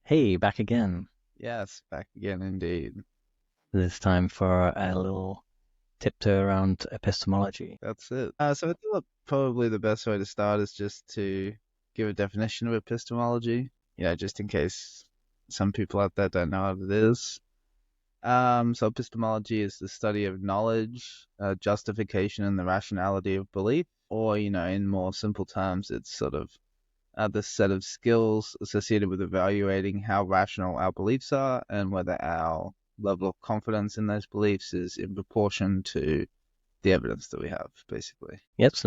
Hey, back again. Yes, back again indeed. This time for a little tiptoe around epistemology. That's it. So I thought probably the best way to start is just to give a definition of epistemology, just in case some people out there don't know what it is. So epistemology is the study of knowledge, justification, and the rationality of belief, or, in more simple terms, it's sort of the set of skills associated with evaluating how rational our beliefs are and whether our level of confidence in those beliefs is in proportion to the evidence that we have, basically. Yeah, it's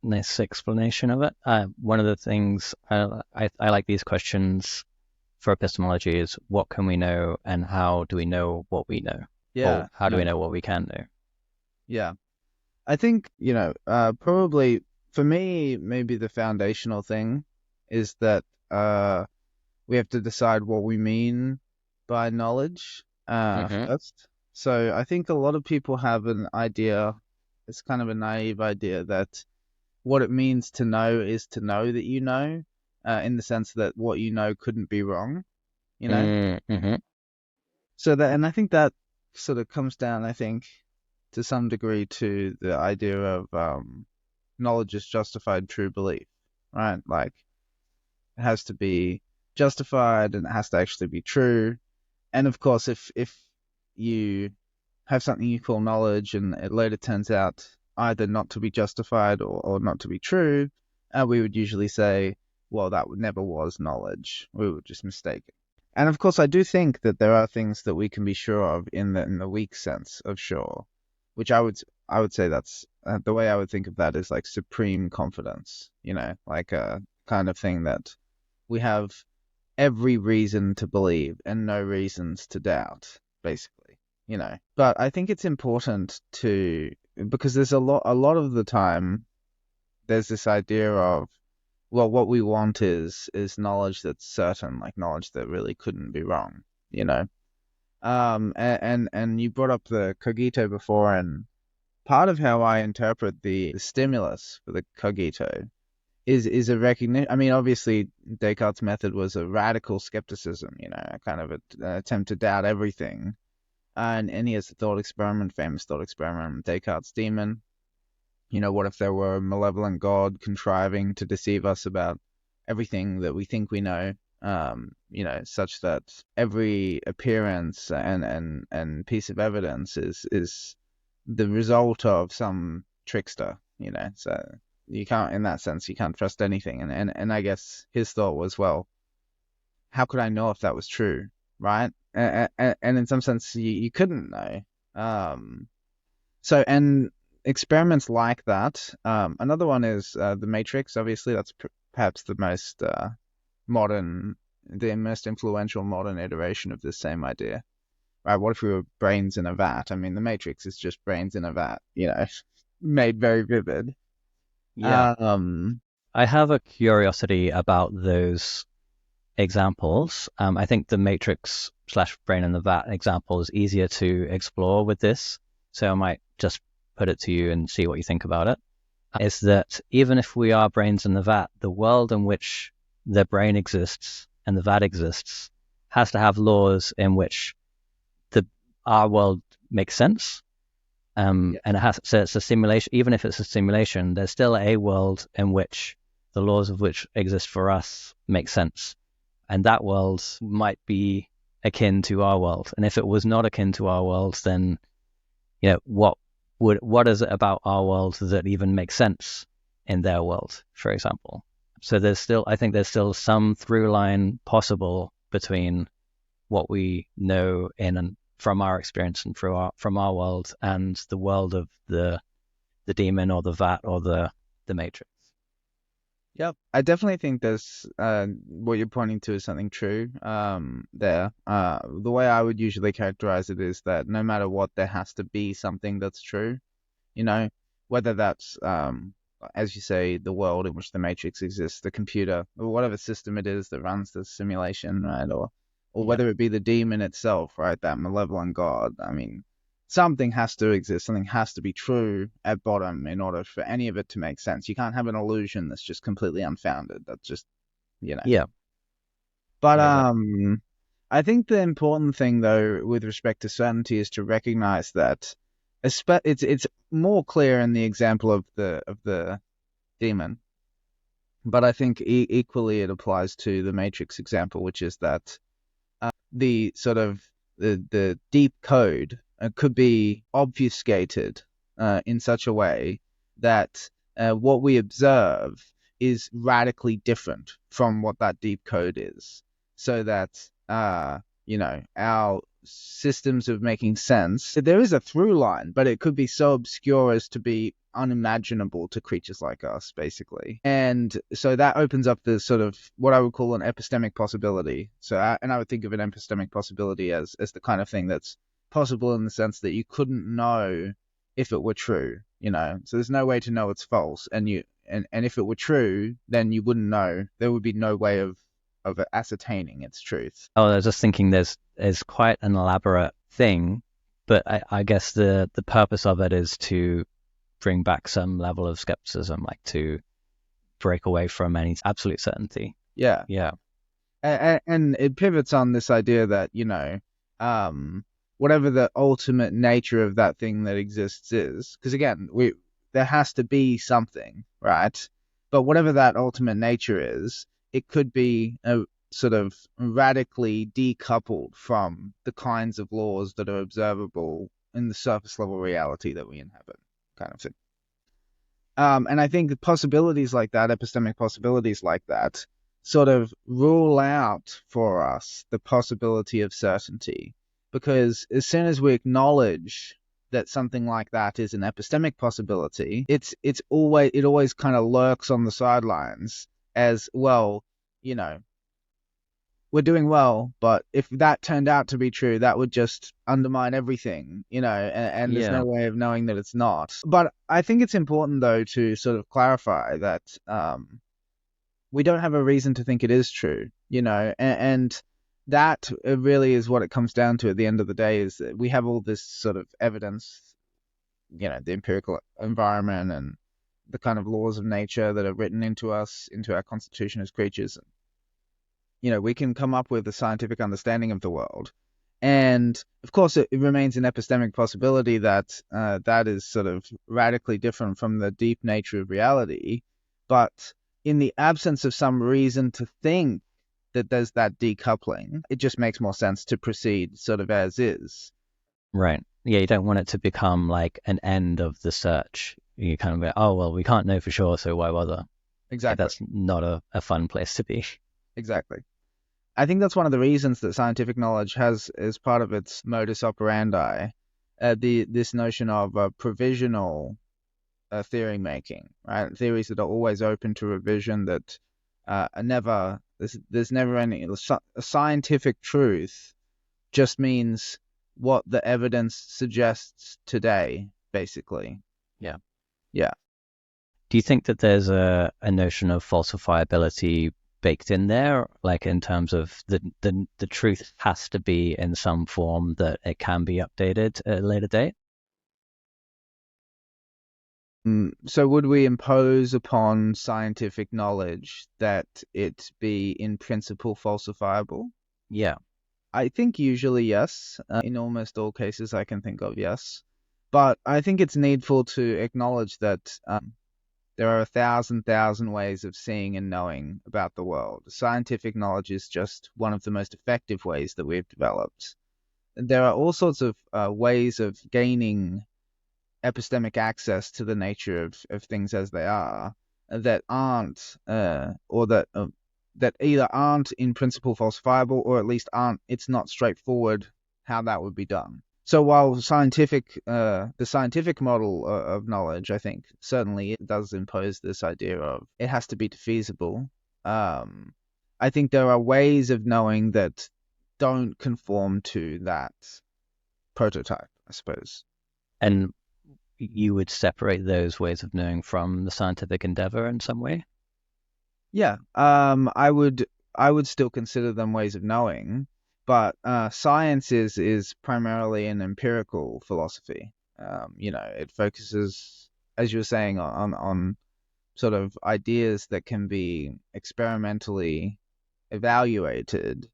nice explanation of it. One of the things I like these questions for epistemology is what can we know and how do we know what we know? Or Yeah, how do we know what we can know? yeah. I think, probably for me, maybe the foundational thing is that we have to decide what we mean by knowledge Mm-hmm. first. So I think a lot of people have an idea, it's kind of a naive idea that what it means to know is to know that you know, in the sense that what you know couldn't be wrong, you know? Mm-hmm. So that, and I think that sort of comes down, I think, to some degree to the idea of knowledge is justified true belief, right? Like it has to be justified and it has to actually be true. And of course, if you have something you call knowledge and it later turns out either not to be justified or not to be true, we would usually say, well, that never was knowledge. We were just mistaken. And of course, I do think that there are things that we can be sure of in the weak sense of sure, which I would say that's the way I would think of that is like supreme confidence, like a kind of thing that we have every reason to believe and no reasons to doubt, basically. But I think it's important to because there's a lot of the time there's this idea of well, what we want is knowledge that's certain, like knowledge that really couldn't be wrong, you know. And you brought up the cogito before, and part of how I interpret the stimulus for the cogito is a recognition. I mean, obviously, Descartes' method was a radical skepticism, a kind of an attempt to doubt everything. And he has the thought experiment, famous thought experiment, Descartes' demon. What if there were a malevolent God contriving to deceive us about everything that we think we know? Such that every appearance and piece of evidence is the result of some trickster. So you can't, in that sense, you can't trust anything. And I guess his thought was, well, how could I know if that was true, right? And in some sense, you couldn't know. Um, and experiments like that. Another one is the Matrix. Obviously, that's perhaps the most modern, the most influential modern iteration of this same idea. Right? What if we were brains in a vat? I mean, the Matrix is just brains in a vat, made very vivid. Yeah. Um, I have a curiosity about those examples. I think the matrix slash brain in the vat example is easier to explore with this. So I might just put it to you and see what you think about it. Is that even if we are brains in the vat, the world in which the brain exists and the vat exists has to have laws in which the our world makes sense. yeah, And it has, so it's a simulation. Even if it's a simulation, there's still a world in which the laws of which exist for us make sense, and that world might be akin to our world. And if it was not akin to our world, then what is it about our world that even makes sense in their world, for example? So I think there's still some through line possible between what we know in and from our experience and from our world and the world of the demon or the vat or the matrix. yep. I definitely think there's what you're pointing to is something true. There. The way I would usually characterize it is that no matter what, there has to be something that's true. You know, whether that's as you say, the world in which the matrix exists, the computer, or whatever system it is that runs the simulation, right? Or Yeah. whether it be the demon itself, right? That malevolent god. I mean, something has to exist, something has to be true at bottom in order for any of it to make sense. You can't have an illusion that's just completely unfounded. That's just, you know. Yeah. But Exactly. I think the important thing though with respect to certainty is to recognize that it's more clear in the example of the demon, but I think equally it applies to the matrix example, which is that the sort of the deep code could be obfuscated in such a way that what we observe is radically different from what that deep code is, so that our systems of making sense, there is a through line, but it could be so obscure as to be unimaginable to creatures like us, basically. And so that opens up the sort of what I would call an epistemic possibility. And I would think of an epistemic possibility as the kind of thing that's possible in the sense that you couldn't know if it were true, So there's no way to know it's false, and if it were true, then you wouldn't know. There would be no way of ascertaining its truth. Oh, I was just thinking there's quite an elaborate thing, but I guess the purpose of it is to bring back some level of skepticism, like to break away from any absolute certainty. Yeah. Yeah. And it pivots on this idea that whatever the ultimate nature of that thing that exists is, because again there has to be something, right? But whatever that ultimate nature is, it could be a sort of radically decoupled from the kinds of laws that are observable in the surface level reality that we inhabit, kind of thing. And I think possibilities like that, epistemic possibilities like that, sort of rule out for us the possibility of certainty. Because as soon as we acknowledge that something like that is an epistemic possibility, it always kind of lurks on the sidelines as, well, we're doing well, but if that turned out to be true, that would just undermine everything, and there's Yeah. no way of knowing that it's not. But I think it's important, though, to sort of clarify that we don't have a reason to think it is true, and that really is what it comes down to at the end of the day, is that we have all this sort of evidence, the empirical environment and the kind of laws of nature that are written into our constitution as creatures. We can come up with a scientific understanding of the world. And of course, it remains an epistemic possibility that that is sort of radically different from the deep nature of reality. But in the absence of some reason to think that there's that decoupling, it just makes more sense to proceed sort of as is. Right. Yeah, you don't want it to become like an end of the search. You kind of go, oh, well, we can't know for sure, so why bother? Like, Exactly. that's not a fun place to be. Exactly. I think that's one of the reasons that scientific knowledge has, as part of its modus operandi, this notion of provisional theory making, right? Theories that are always open to revision, that are never there's never any a scientific truth. Just means what the evidence suggests today, basically. Yeah. Yeah. Do you think that there's a notion of falsifiability baked in there, like in terms of the truth has to be in some form that it can be updated at a later date? So would we impose upon scientific knowledge that it be in principle falsifiable? Yeah. I think usually yes. In almost all cases I can think of, yes. But I think it's needful to acknowledge that there are 1,000 ways of seeing and knowing about the world. Scientific knowledge is just one of the most effective ways that we've developed. There are all sorts of ways of gaining epistemic access to the nature of things as they are that aren't or that either aren't in principle falsifiable, or at least it's not straightforward how that would be done. So while the scientific model of knowledge, I think certainly it does impose this idea of it has to be feasible. I think there are ways of knowing that don't conform to that prototype, I suppose. And you would separate those ways of knowing from the scientific endeavor in some way? Yeah, I would still consider them ways of knowing, but science is primarily an empirical philosophy. It focuses, as you were saying, on sort of ideas that can be experimentally evaluated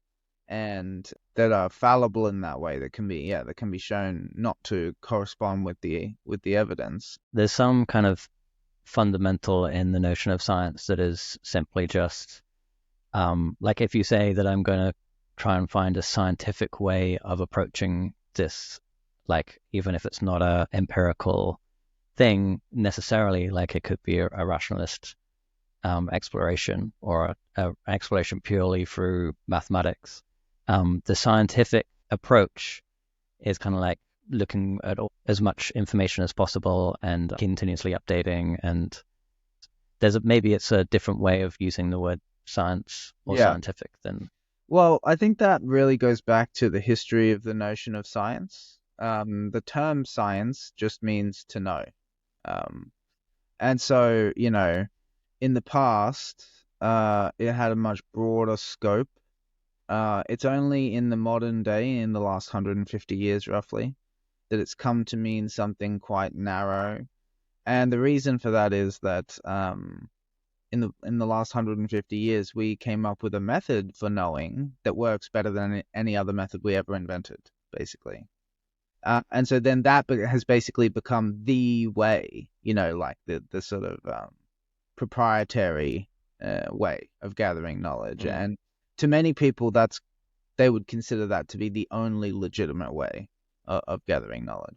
and that are fallible in that way, that can be shown not to correspond with the evidence. There's some kind of fundamental in the notion of science that is simply just like if you say that I'm going to try and find a scientific way of approaching this, like even if it's not a empirical thing necessarily, like it could be a rationalist exploration or an exploration purely through mathematics. The scientific approach is kind of like looking at as much information as possible and continuously updating. And maybe it's a different way of using the word science or scientific than. Well, I think that really goes back to the history of the notion of science. The term science just means to know. And so, in the past, it had a much broader scope. It's only in the modern day, in the last 150 years roughly, that it's come to mean something quite narrow. And the reason for that is that in the last 150 years, we came up with a method for knowing that works better than any other method we ever invented, basically. And so then that has basically become the way, like the sort of proprietary way of gathering knowledge. Mm. And to many people, they would consider that to be the only legitimate way of gathering knowledge.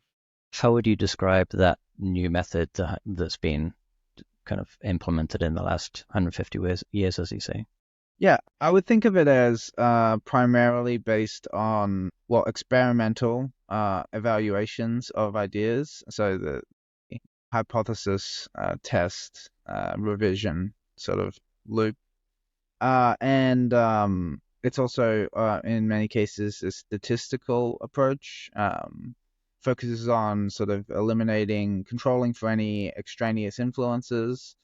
How would you describe that new method that's been kind of implemented in the last 150 years, as you say? Yeah, I would think of it as primarily based on, experimental evaluations of ideas. So the hypothesis, test, revision sort of loop. And it's also, in many cases, a statistical approach. Focuses on sort of controlling for any extraneous influences.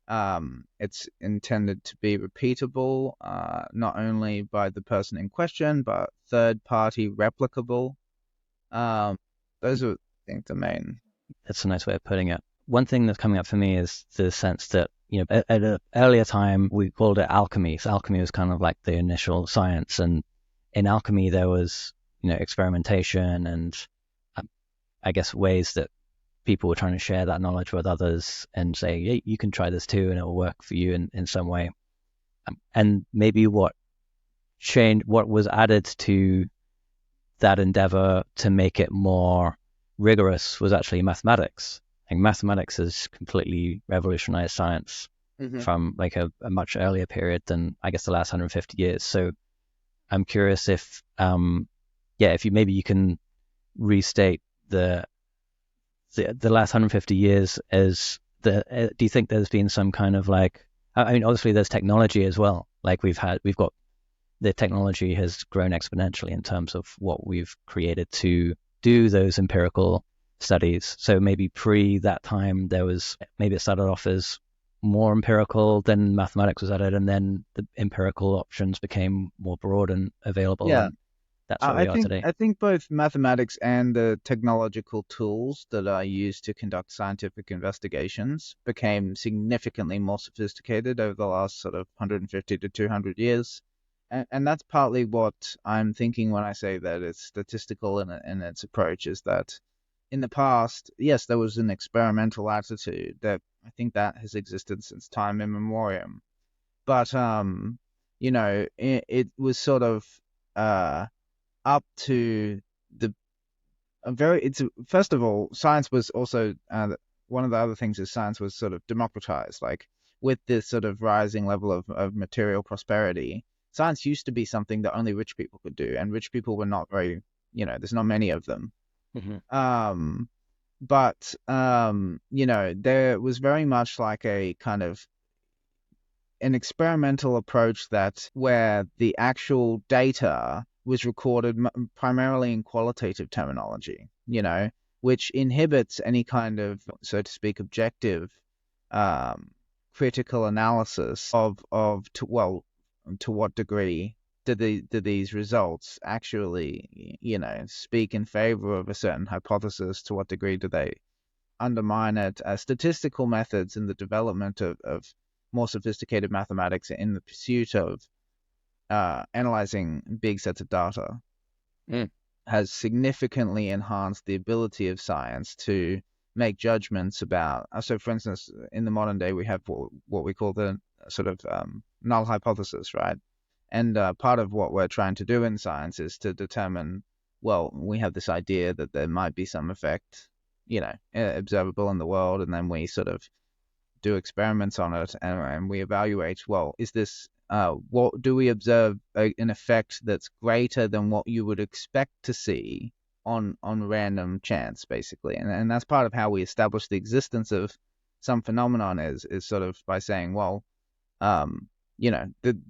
It's intended to be repeatable, not only by the person in question, but third-party replicable. Those are, I think, the main. That's a nice way of putting it. One thing that's coming up for me is the sense that, at an earlier time, we called it alchemy. So alchemy was kind of like the initial science. And in alchemy, there was, experimentation and I guess ways that people were trying to share that knowledge with others and say, hey, you can try this too, and it will work for you in some way. And maybe what was added to that endeavor to make it more rigorous was actually mathematics. And mathematics has completely revolutionized science from like a much earlier period than I guess the last 150 years. So I'm curious if you can restate the last 150 years as do you think there's been some kind of like, I mean, obviously there's technology as well. Like we've got the technology has grown exponentially in terms of what we've created to do those empirical studies. So maybe pre that time maybe it started off as more empirical, then mathematics was added, and then the empirical options became more broad and available. Yeah. And that's what we are today. I think both mathematics and the technological tools that are used to conduct scientific investigations became significantly more sophisticated over the last sort of 150 to 200 years. And that's partly what I'm thinking when I say that it's statistical in its approach, is that in the past, yes, there was an experimental attitude that I think that has existed since time immemorial. But, it was sort of up to first of all, science was also, one of the other things is science was sort of democratized, like with this sort of rising level of material prosperity. Science used to be something that only rich people could do, and rich people were not very, there's not many of them. But there was very much like a kind of an experimental approach where the actual data was recorded primarily in qualitative terminology, which inhibits any kind of, so to speak, objective, critical analysis to what degree do these results actually, speak in favor of a certain hypothesis? To what degree do they undermine it? Statistical methods in the development of more sophisticated mathematics in the pursuit of analyzing big sets of data has significantly enhanced the ability of science to make judgments about. So, for instance, in the modern day, we have what we call the sort of null hypothesis, right? And part of what we're trying to do in science is to determine, well, we have this idea that there might be some effect, observable in the world, and then we sort of do experiments on it, and we evaluate, well, is this, what do we observe an effect that's greater than what you would expect to see on random chance, basically. And that's part of how we establish the existence of some phenomenon is sort of by saying, well, the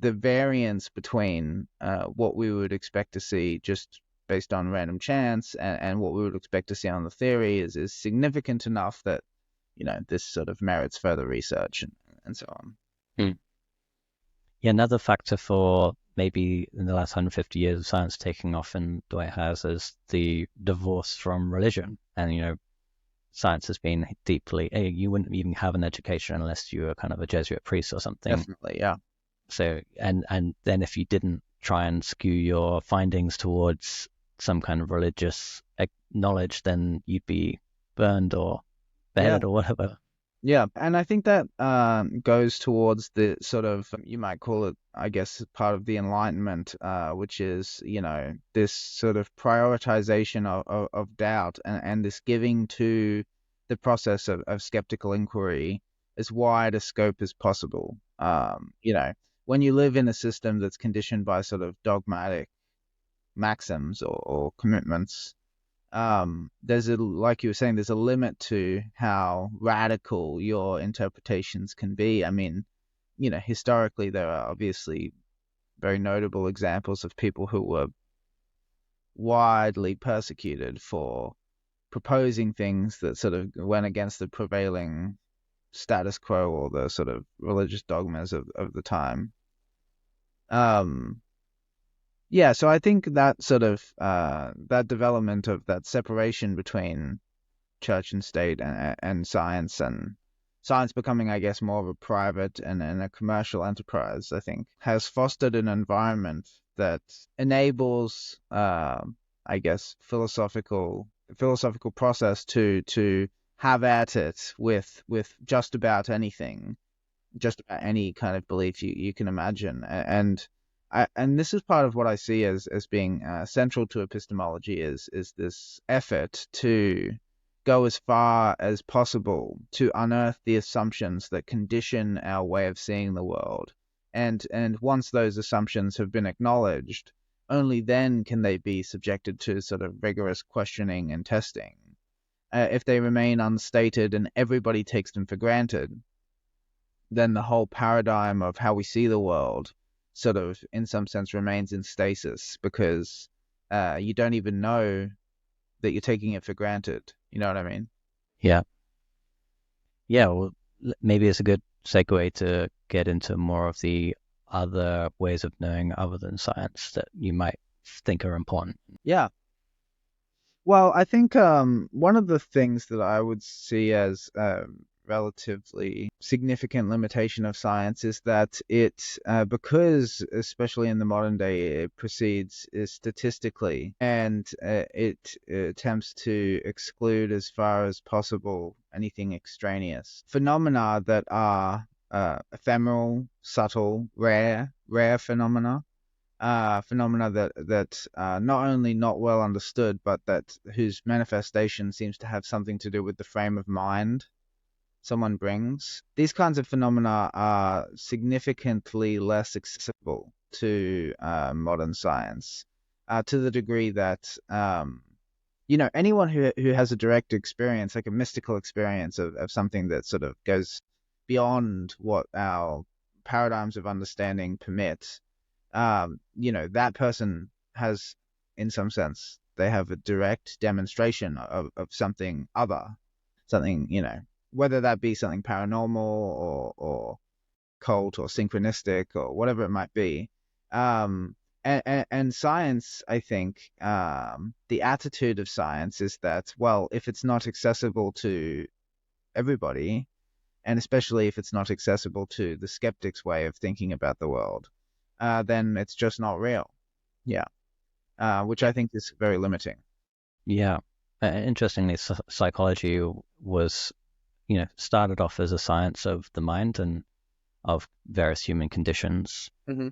variance between what we would expect to see just based on random chance and what we would expect to see on the theory is significant enough that this sort of merits further research and so on. Yeah, another factor for maybe in the last 150 years of science taking off in the way it has is the divorce from religion. And, science has been deeply, you wouldn't even have an education unless you were kind of a Jesuit priest or something. Definitely, yeah. So, and then if you didn't try and skew your findings towards some kind of religious knowledge, then you'd be burned or beheaded or whatever. Yeah, and I think that goes towards the sort of, you might call it, I guess, part of the Enlightenment, which is, this sort of prioritization of doubt and this giving to the process of skeptical inquiry as wide a scope as possible. When you live in a system that's conditioned by sort of dogmatic maxims or commitments, like you were saying, there's a limit to how radical your interpretations can be. I mean, historically, there are obviously very notable examples of people who were widely persecuted for proposing things that sort of went against the prevailing status quo or the sort of religious dogmas of the time. Yeah, so I think that sort of that development of that separation between church and state and science becoming, I guess, more of a private and a commercial enterprise, I think, has fostered an environment that enables, I guess, philosophical process to have at it with just about anything, just about any kind of belief you can imagine, and this is part of what I see as being central to epistemology is this effort to go as far as possible to unearth the assumptions that condition our way of seeing the world. And once those assumptions have been acknowledged, only then can they be subjected to sort of rigorous questioning and testing. If they remain unstated and everybody takes them for granted, then the whole paradigm of how we see the world sort of, in some sense, remains in stasis because you don't even know that you're taking it for granted. You know what I mean? Yeah. Yeah, well, maybe it's a good segue to get into more of the other ways of knowing other than science that you might think are important. Yeah. Well, I think one of the things that I would see as relatively significant limitation of science is that it, because especially in the modern day, it proceeds statistically and it attempts to exclude as far as possible anything extraneous. Phenomena that are ephemeral, subtle, rare phenomena. Phenomena that not only not well understood, but that whose manifestation seems to have something to do with the frame of mind someone brings. These kinds of phenomena are significantly less accessible to modern science, to the degree that anyone who has a direct experience, like a mystical experience of something that sort of goes beyond what our paradigms of understanding permit, that person has, in some sense, they have a direct demonstration of something other, something, whether that be something paranormal or cult or synchronistic or whatever it might be. And science, I think, the attitude of science is that, well, if it's not accessible to everybody, and especially if it's not accessible to the skeptic's way of thinking about the world, then it's just not real. Yeah. Which I think is very limiting. Yeah. Interestingly, psychology was, started off as a science of the mind and of various human conditions. Mm-hmm.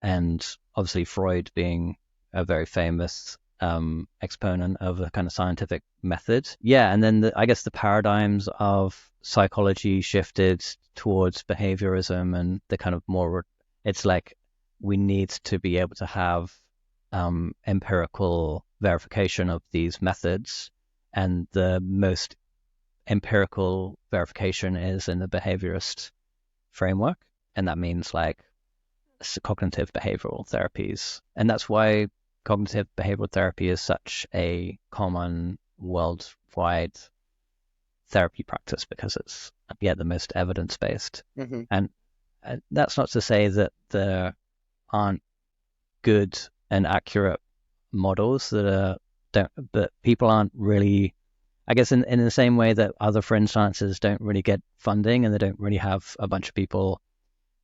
And obviously Freud being a very famous exponent of a kind of scientific method. Yeah, and then I guess the paradigms of psychology shifted towards behaviorism and the kind of more, it's like we need to be able to have empirical verification of these methods. And the most empirical verification is in the behaviorist framework. And that means like cognitive behavioral therapies. And that's why cognitive behavioral therapy is such a common worldwide therapy practice, because it's, the most evidence-based. Mm-hmm. And that's not to say that there aren't good and accurate models but people aren't really, I guess in the same way that other fringe sciences don't really get funding and they don't really have a bunch of people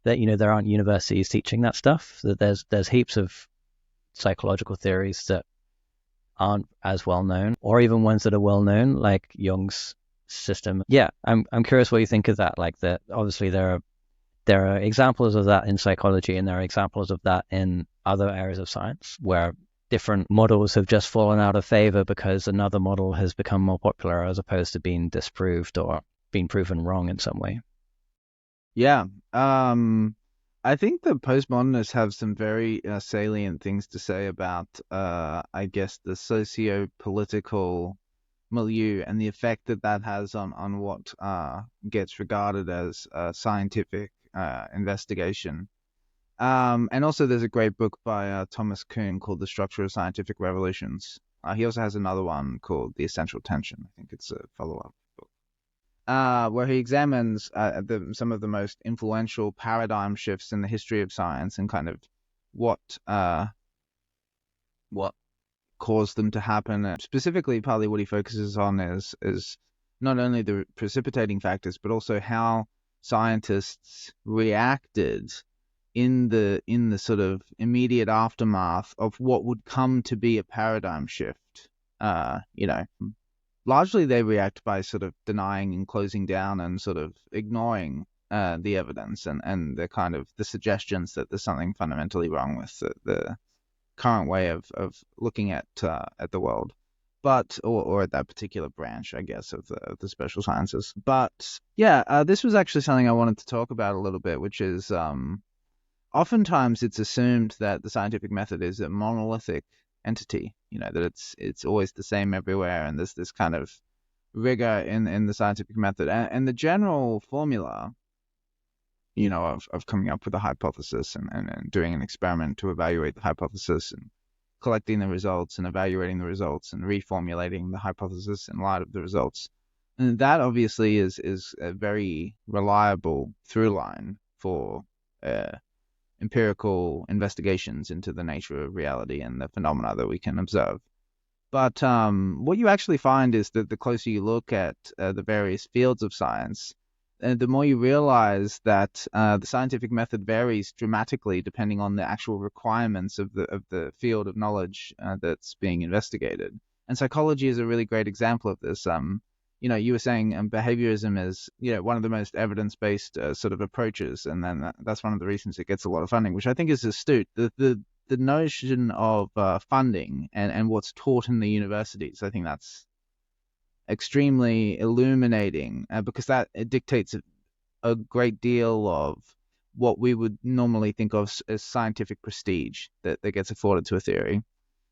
that, there aren't universities teaching that stuff, that there's heaps of psychological theories that aren't as well known, or even ones that are well known, like Jung's system. Yeah, I'm curious what you think of that. Like that, obviously there are examples of that in psychology, and there are examples of that in other areas of science where different models have just fallen out of favor because another model has become more popular as opposed to being disproved or being proven wrong in some way. Yeah. I think the postmodernists have some very salient things to say about, I guess, the socio-political milieu and the effect that that has on what gets regarded as scientific investigation. And also, there's a great book by Thomas Kuhn called The Structure of Scientific Revolutions. He also has another one called The Essential Tension. I think it's a follow-up book. Where he examines some of the most influential paradigm shifts in the history of science and kind of what caused them to happen. And specifically, partly what he focuses on is not only the precipitating factors, but also how scientists reacted in the sort of immediate aftermath of what would come to be a paradigm shift. Largely they react by sort of denying and closing down and sort of ignoring the evidence and the kind of the suggestions that there's something fundamentally wrong with the current way of looking at the world, but or at that particular branch, I guess, of the special sciences. But yeah, this was actually something I wanted to talk about a little bit, which is oftentimes it's assumed that the scientific method is a monolithic entity, that it's always the same everywhere, and there's this kind of rigor in the scientific method, and the general formula, of coming up with a hypothesis and doing an experiment to evaluate the hypothesis and collecting the results and evaluating the results and reformulating the hypothesis in light of the results. And that obviously is a very reliable through line for empirical investigations into the nature of reality and the phenomena that we can observe. But what you actually find is that the closer you look at the various fields of science, the more you realize that the scientific method varies dramatically depending on the actual requirements of the field of knowledge that's being investigated. And psychology is a really great example of this. You were saying behaviorism is, one of the most evidence-based sort of approaches, and then that's one of the reasons it gets a lot of funding, which I think is astute. The notion of funding and what's taught in the universities, I think that's extremely illuminating because it dictates a great deal of what we would normally think of as scientific prestige that gets afforded to a theory.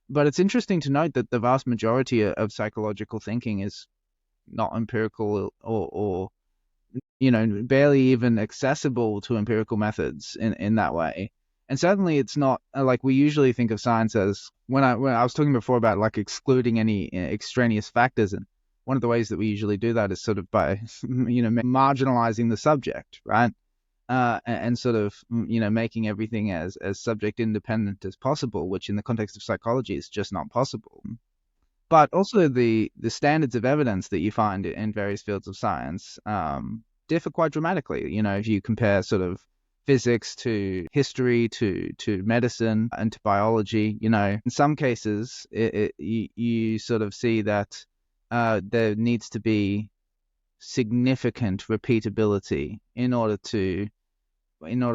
But it's interesting to note that the vast majority of psychological thinking is not empirical or barely even accessible to empirical methods in that way. And certainly it's not like we usually think of science as, when I was talking before about like excluding any extraneous factors, and one of the ways that we usually do that is sort of by marginalizing the subject, right? And sort of making everything as subject independent as possible, which in the context of psychology is just not possible. But also the standards of evidence that you find in various fields of science differ quite dramatically. If you compare sort of physics to history to medicine and to biology. In some cases, you sort of see that there needs to be significant repeatability in order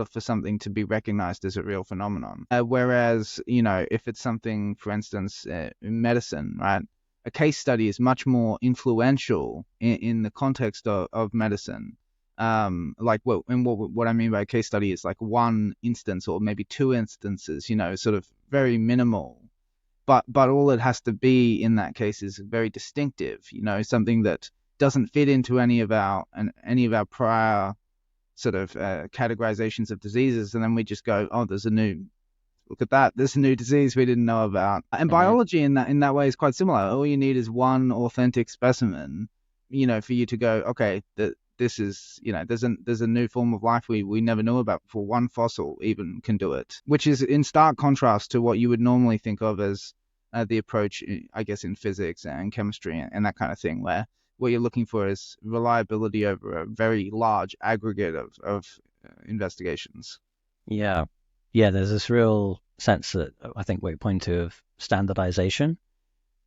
for something to be recognized as a real phenomenon. Whereas, if it's something, for instance, in medicine, right? A case study is much more influential in the context of medicine. What I mean by a case study is like one instance or maybe two instances, sort of very minimal. But all it has to be in that case is very distinctive, something that doesn't fit into any of our prior sort of categorizations of diseases, and then we just go, oh, look at that, there's a new disease we didn't know about. And biology in that way is quite similar. All you need is one authentic specimen, for you to go, okay, this is, there's a new form of life we never knew about before. One fossil even can do it, which is in stark contrast to what you would normally think of as the approach, I guess, in physics and chemistry and that kind of thing, where what you're looking for is reliability over a very large aggregate of investigations. Yeah. There's this real sense that I think we point to of standardization.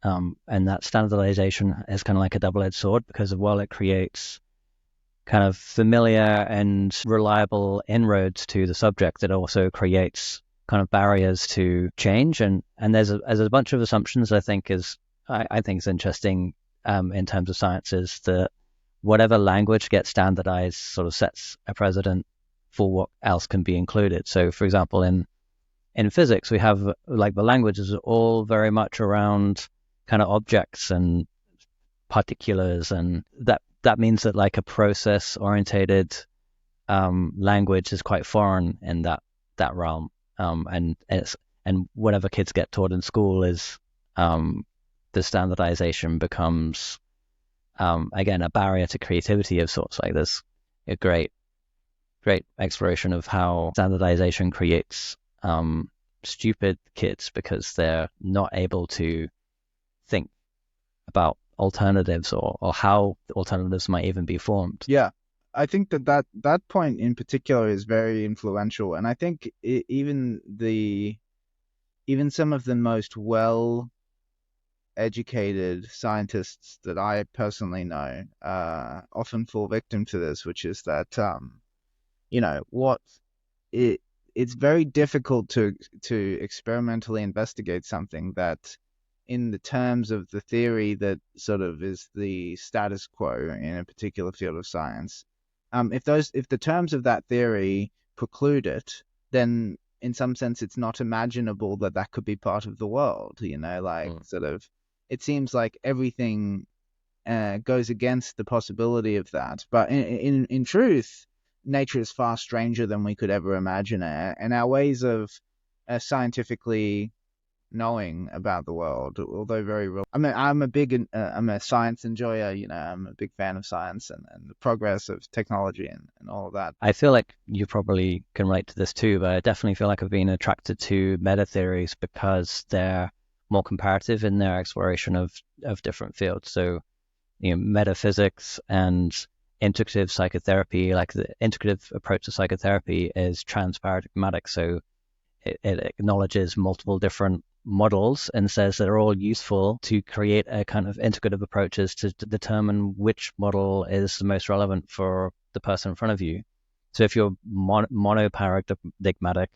And that standardization is kind of like a double-edged sword, because while it creates kind of familiar and reliable inroads to the subject, it also creates kind of barriers to change. And there's a bunch of assumptions I think is interesting in terms of science, is that whatever language gets standardized sort of sets a precedent for what else can be included. So, for example, in physics, we have like the languages are all very much around kind of objects and particulars, and that means that like a process-orientated language is quite foreign in that realm. And whatever kids get taught in school is the standardization becomes again a barrier to creativity of sorts. Like there's a great exploration of how standardization creates stupid kids because they're not able to think about alternatives or how alternatives might even be formed. Yeah, I think that point in particular is very influential, and I think even some of the most well-educated scientists that I personally know often fall victim to this, which is that it's very difficult to experimentally investigate something that, in the terms of the theory that sort of is the status quo in a particular field of science, if the terms of that theory preclude it, then in some sense it's not imaginable that could be part of the world. Sort of, it seems like everything goes against the possibility of that. But in truth, nature is far stranger than we could ever imagine, and our ways of scientifically knowing about the world, although very real. I'm a science enjoyer. I'm a big fan of science and the progress of technology and all of that. I feel like you probably can relate to this too, but I definitely feel like I've been attracted to meta theories because they're more comparative in their exploration of different fields. So, metaphysics and integrative psychotherapy, like the integrative approach to psychotherapy, is transparadigmatic. So it acknowledges multiple different models and says they're all useful to create a kind of integrative approaches to determine which model is the most relevant for the person in front of you. So if you're monoparadigmatic,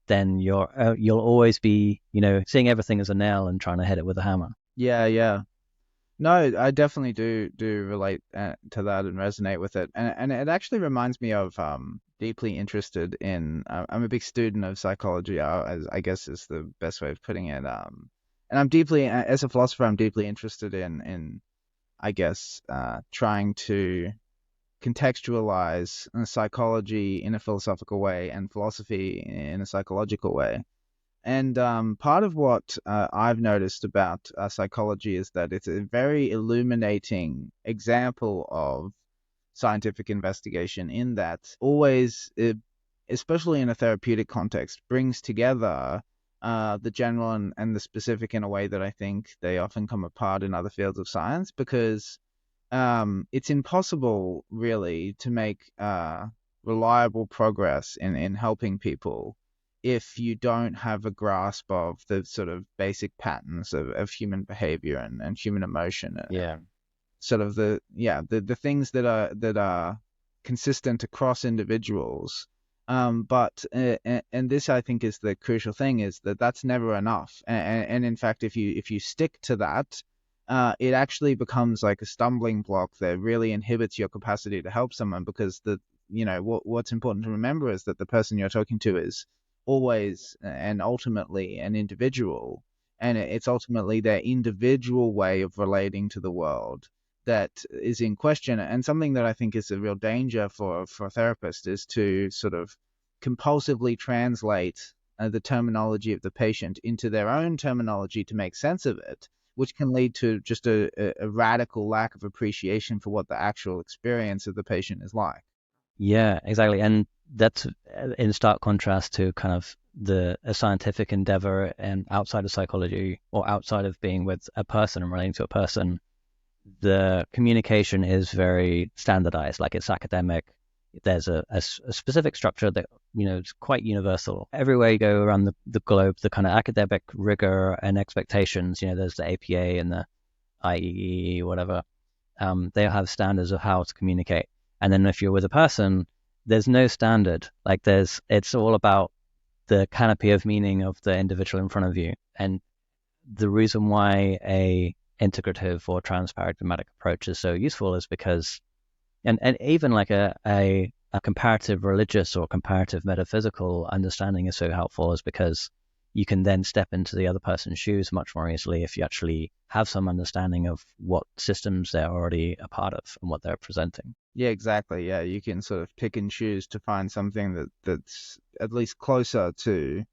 then you'll always be, seeing everything as a nail and trying to hit it with a hammer. Yeah. No, I definitely do relate to that and resonate with it. And it actually reminds me of deeply interested in, I'm a big student of psychology, as I guess is the best way of putting it. And I'm deeply, as a philosopher, I'm deeply interested in I guess, trying to contextualize psychology in a philosophical way and philosophy in a psychological way. And part of what I've noticed about psychology is that it's a very illuminating example of scientific investigation, in that always, especially in a therapeutic context, brings together the general and the specific in a way that I think they often come apart in other fields of science, because it's impossible really to make reliable progress in helping people if you don't have a grasp of the sort of basic patterns of human behavior and human emotion, Yeah. sort of the things that are consistent across individuals. But and this, I think, is the crucial thing, is that that's never enough. And in fact, if you stick to that, it actually becomes like a stumbling block that really inhibits your capacity to help someone, because what's important to remember is that the person you're talking to is always and ultimately an individual, and it's ultimately their individual way of relating to the world that is in question. And something that I think is a real danger for a therapist is to sort of compulsively translate the terminology of the patient into their own terminology to make sense of it, which can lead to just a radical lack of appreciation for what the actual experience of the patient is like. Yeah, exactly. And that's in stark contrast to kind of a scientific endeavor and outside of psychology, or outside of being with a person and relating to a person. The communication is very standardized, like it's academic. There's a specific structure that, is quite universal. Everywhere you go around the globe, the kind of academic rigor and expectations, there's the APA and the IEE, whatever. They have standards of how to communicate. And then if you're with a person, there's no standard. Like it's all about the canopy of meaning of the individual in front of you. And the reason why a integrative or transparadigmatic approach is so useful is because, and even like a comparative religious or comparative metaphysical understanding is so helpful, is because you can then step into the other person's shoes much more easily if you actually have some understanding of what systems they're already a part of and what they're presenting. Yeah, exactly. Yeah, you can sort of pick and choose to find something that's at least closer to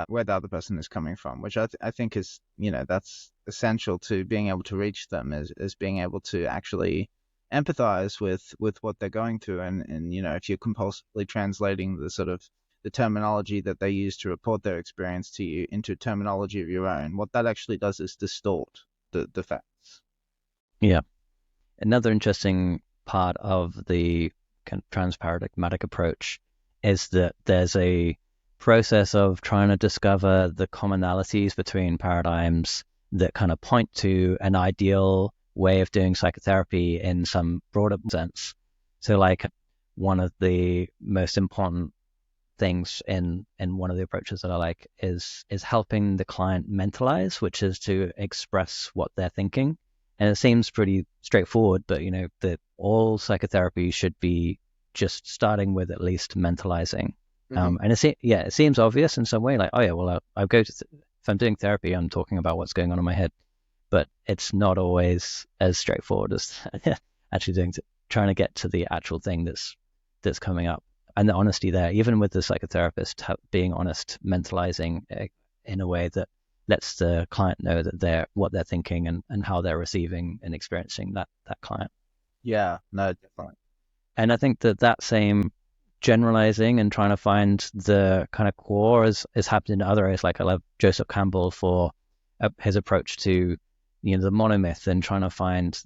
where the other person is coming from, which I think is, that's essential to being able to reach them, is being able to actually empathize with what they're going through. And if you're compulsively translating the sort of the terminology that they use to report their experience to you into terminology of your own, what that actually does is distort the facts. Yeah. Another interesting part of the kind of transparadigmatic approach is that there's a process of trying to discover the commonalities between paradigms that kind of point to an ideal way of doing psychotherapy in some broader sense. So like one of the most important things in one of the approaches that I like is helping the client mentalize, which is to express what they're thinking. And it seems pretty straightforward, but that all psychotherapy should be just starting with at least mentalizing. And it seems obvious in some way, like, oh yeah, well, I'll go to if I'm doing therapy, I'm talking about what's going on in my head, but it's not always as straightforward as actually trying to get to the actual thing that's coming up. And the honesty there, even with the psychotherapist, being honest, mentalizing in a way that lets the client know that what they're thinking and how they're receiving and experiencing that client. Yeah, no, definitely. And I think that same generalizing and trying to find the kind of core is happening in other areas. Like I love Joseph Campbell for his approach to the monomyth, and trying to find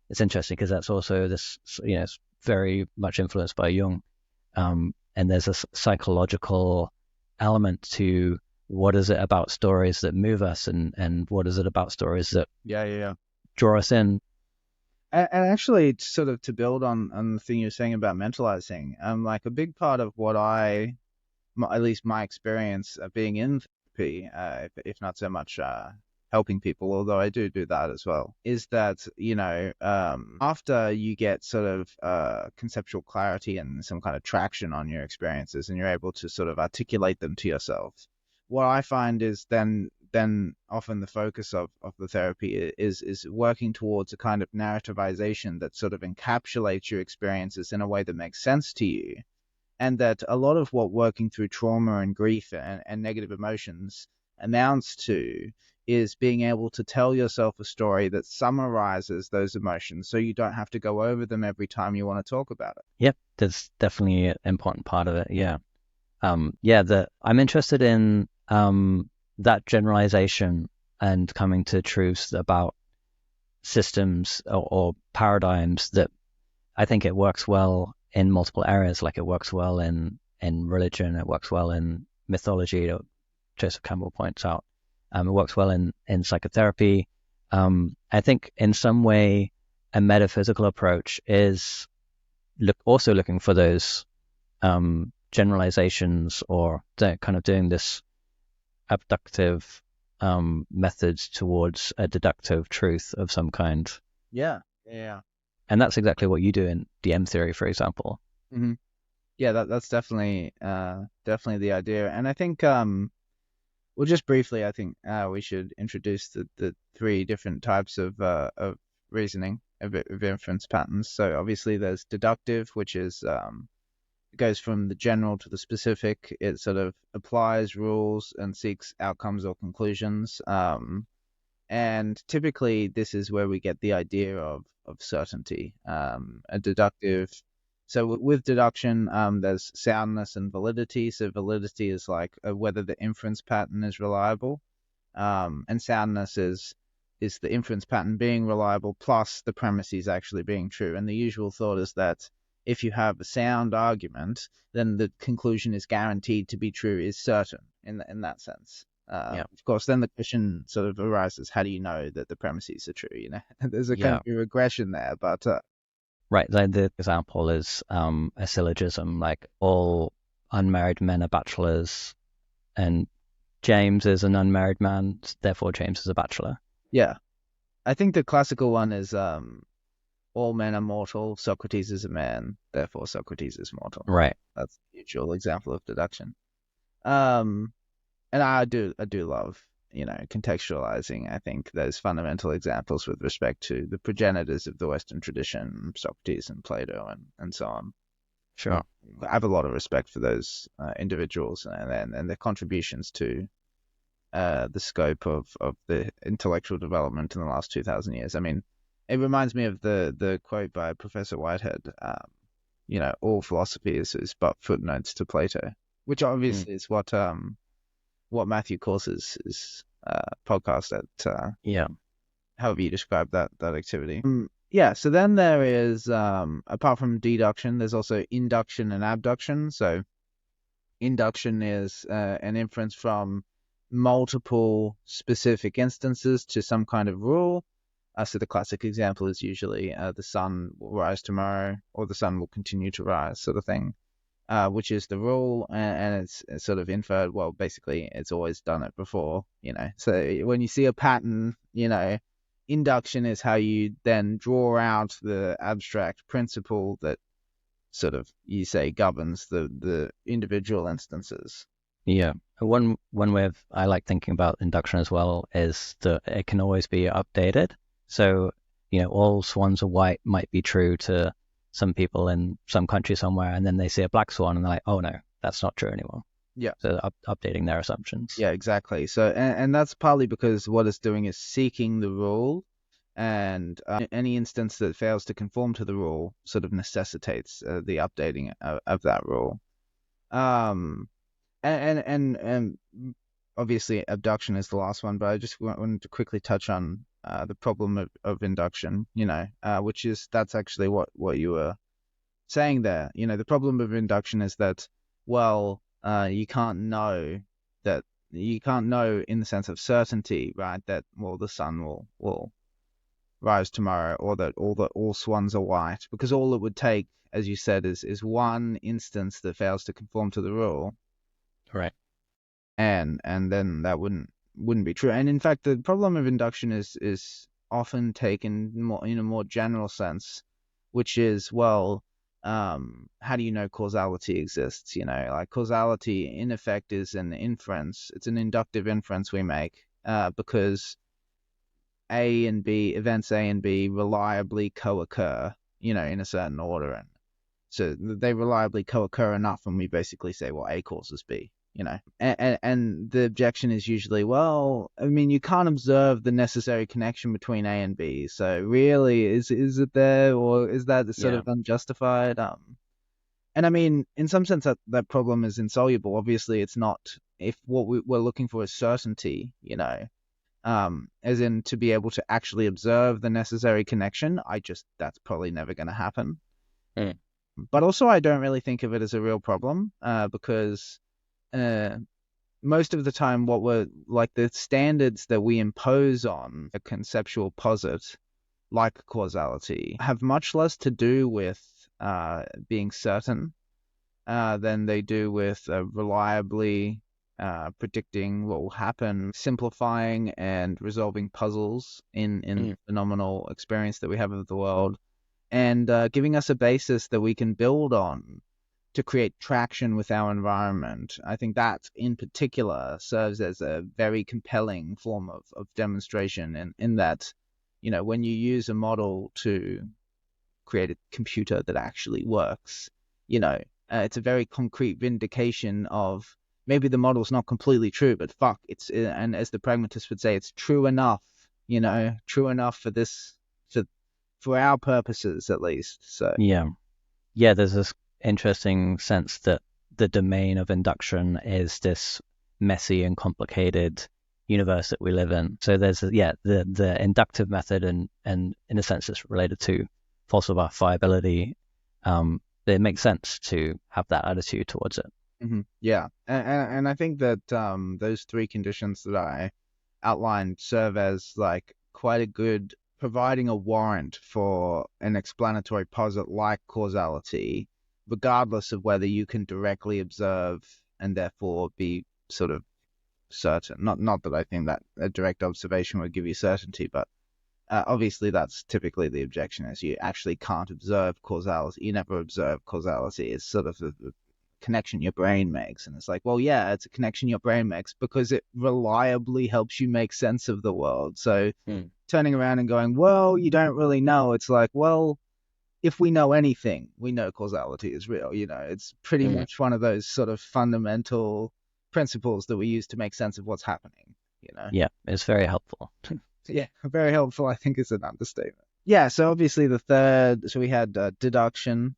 it's interesting because that's also this it's very much influenced by Jung. And there's a psychological element to what is it about stories that move us, and what is it about stories that draw us in. And actually, sort of to build on the thing you're saying about mentalizing, like a big part of what at least my experience of being in therapy, if not so much helping people, although I do that as well, is that, after you get sort of conceptual clarity and some kind of traction on your experiences, and you're able to sort of articulate them to yourself, what I find is then often the focus of the therapy is working towards a kind of narrativization that sort of encapsulates your experiences in a way that makes sense to you. And that a lot of what working through trauma and grief and negative emotions amounts to is being able to tell yourself a story that summarizes those emotions, so you don't have to go over them every time you want to talk about it. Yep, that's definitely an important part of it. Yeah. I'm interested in that generalization and coming to truths about systems or paradigms that I think it works well in multiple areas. Like it works well in religion, it works well in mythology, that Joseph Campbell points out. It works well in psychotherapy. I think in some way a metaphysical approach is also looking for those generalizations, or kind of doing this abductive methods towards a deductive truth of some kind. Yeah. Yeah. And that's exactly what you do in DM theory, for example. Mm-hmm. Yeah, that's definitely the idea. And I think well, just briefly, I think we should introduce the three different types of reasoning of inference patterns. So obviously there's deductive, which is goes from the general to the specific. It sort of applies rules and seeks outcomes or conclusions. And typically this is where we get the idea of certainty. A deductive. So with deduction, there's soundness and validity. So validity is like whether the inference pattern is reliable, and soundness is the inference pattern being reliable plus the premises actually being true. And the usual thought is that if you have a sound argument, then the conclusion is guaranteed to be true, is certain in that sense. Of course, then the question sort of arises: how do you know that the premises are true? There's a kind of a regression there, but. Right. The example is a syllogism, like all unmarried men are bachelors, and James is an unmarried man, therefore James is a bachelor. Yeah. I think the classical one is all men are mortal, Socrates is a man, therefore Socrates is mortal. Right. That's the usual example of deduction. And I do love, contextualizing, I think, those fundamental examples with respect to the progenitors of the Western tradition, Socrates and Plato and so on. Sure. I have a lot of respect for those individuals and their contributions to the scope of the intellectual development in the last 2,000 years. I mean, it reminds me of the quote by Professor Whitehead, all philosophy is but footnotes to Plato, which obviously is what Matthew calls his podcast at however you describe that activity. So then there is apart from deduction, there's also induction and abduction. So induction is an inference from multiple specific instances to some kind of rule. So the classic example is usually the sun will rise tomorrow, or the sun will continue to rise, sort of thing. Which is the rule, and it's sort of inferred, well, basically, it's always done it before, So when you see a pattern, induction is how you then draw out the abstract principle that sort of, you say, governs the individual instances. Yeah. One way I like thinking about induction as well is that it can always be updated. So, all swans are white might be true to some people in some country somewhere, and then they see a black swan and they're like, oh no, that's not true anymore. Yeah. So updating their assumptions. Yeah, exactly. So and that's partly because what it's doing is seeking the rule, and any instance that fails to conform to the rule sort of necessitates the updating of that rule. And obviously abduction is the last one, but I just wanted to quickly touch on the problem of induction, which is, that's actually what you were saying there. The problem of induction is that, well, you can't know in the sense of certainty, right, that, well, the sun will rise tomorrow, or that all swans are white, because all it would take, as you said, is one instance that fails to conform to the rule. Right. And then that wouldn't be true. And in fact, the problem of induction is often taken more in a more general sense, which is, well, how do you know causality exists? Like causality in effect is an inference. It's an inductive inference we make because events A and B reliably co-occur, in a certain order, and so they reliably co-occur enough, and we basically say, well, A causes B. And the objection is usually, well, I mean, you can't observe the necessary connection between A and B. So really, is it there, or is that sort of unjustified? And I mean, in some sense, that problem is insoluble. Obviously, it's not. If what we're looking for is certainty, as in to be able to actually observe the necessary connection, that's probably never going to happen. But also, I don't really think of it as a real problem because most of the time, what we're like the standards that we impose on a conceptual posit, like causality, have much less to do with being certain than they do with reliably predicting what will happen, simplifying and resolving puzzles in phenomenal experience that we have of the world, and giving us a basis that we can build on to create traction with our environment. I think that in particular serves as a very compelling form of demonstration, and in that, when you use a model to create a computer that actually works, it's a very concrete vindication of maybe the model's not completely true, but fuck, and as the pragmatist would say, it's true enough, true enough for this, for our purposes at least. So yeah, there's this interesting sense that the domain of induction is this messy and complicated universe that we live in. So there's the inductive method, and in a sense it's related to fossil verifiability. It makes sense to have that attitude towards it. Mm-hmm. Yeah, and I think that those three conditions that I outlined serve as like quite a good providing a warrant for an explanatory posit like causality, regardless of whether you can directly observe and therefore be sort of certain. Not that I think that a direct observation would give you certainty, but obviously that's typically the objection, is you actually can't observe causality. You never observe causality. It's sort of the connection your brain makes, and it's like, well, yeah, it's a connection your brain makes because it reliably helps you make sense of the world. So turning around and going, well, you don't really know, it's like, well, if we know anything, we know causality is real. It's pretty much one of those sort of fundamental principles that we use to make sense of what's happening. Yeah, it's very helpful. Yeah, very helpful, I think, is an understatement. Yeah, so obviously the third, so we had deduction,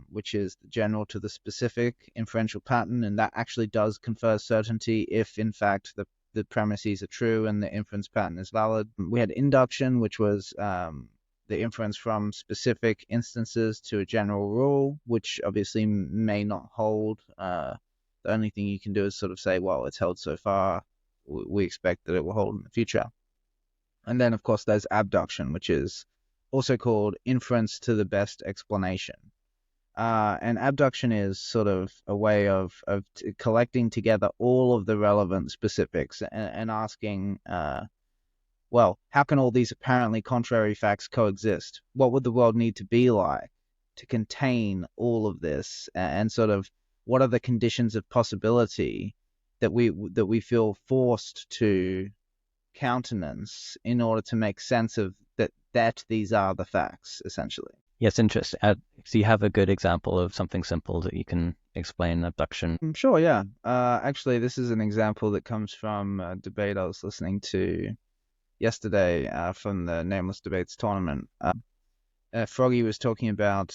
which is general to the specific inferential pattern, and that actually does confer certainty if, in fact, the premises are true and the inference pattern is valid. We had induction, which was the inference from specific instances to a general rule, which obviously may not hold. The only thing you can do is sort of say, well, it's held so far, we expect that it will hold in the future. And then, of course, there's abduction, which is also called inference to the best explanation. And abduction is sort of a way of collecting together all of the relevant specifics and asking, well, how can all these apparently contrary facts coexist? What would the world need to be like to contain all of this? And sort of what are the conditions of possibility that we feel forced to countenance in order to make sense of that these are the facts, essentially. Yes, interesting. So you have a good example of something simple that you can explain abduction? Sure, yeah. Actually, this is an example that comes from a debate I was listening to yesterday from the Nameless Debates tournament. Froggy was talking about,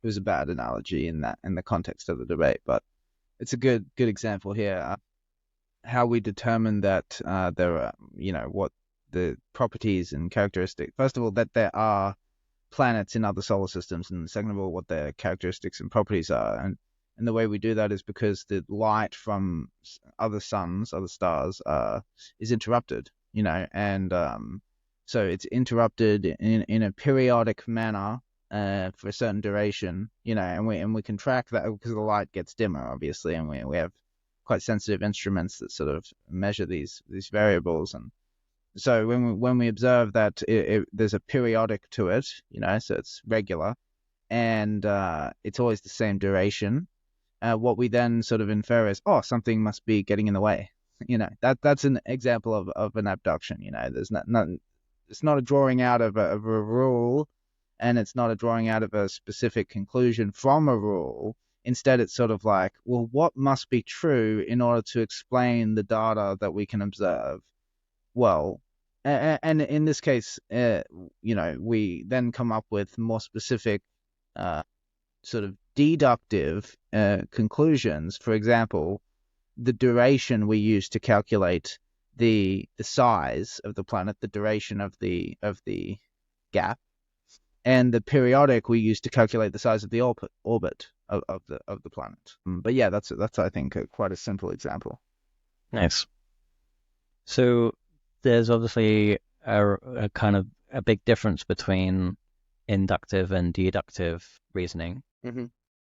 it was a bad analogy in the context of the debate, but it's a good example here. How we determine that there are, what the properties and characteristics. First of all, that there are planets in other solar systems, and second of all, what their characteristics and properties are. And the way we do that is because the light from other suns, other stars, is interrupted, and so it's interrupted in a periodic manner for a certain duration, and we can track that because the light gets dimmer, obviously, and we have quite sensitive instruments that sort of measure these variables. And so when we observe that there's a periodic to it, so it's regular, and it's always the same duration, what we then sort of infer is, oh, something must be getting in the way. That's an example of an abduction. There's it's not a drawing out of a rule, and it's not a drawing out of a specific conclusion from a rule. Instead, it's sort of like, well, what must be true in order to explain the data that we can observe? Well, and in this case, we then come up with more specific sort of deductive conclusions. For example, the duration we use to calculate the size of the planet, the duration of the gap, and the periodic we use to calculate the size of the orbit of the planet. But yeah, that's I think quite a simple example. Nice. So there's obviously a kind of a big difference between inductive and deductive reasoning. Mm-hmm.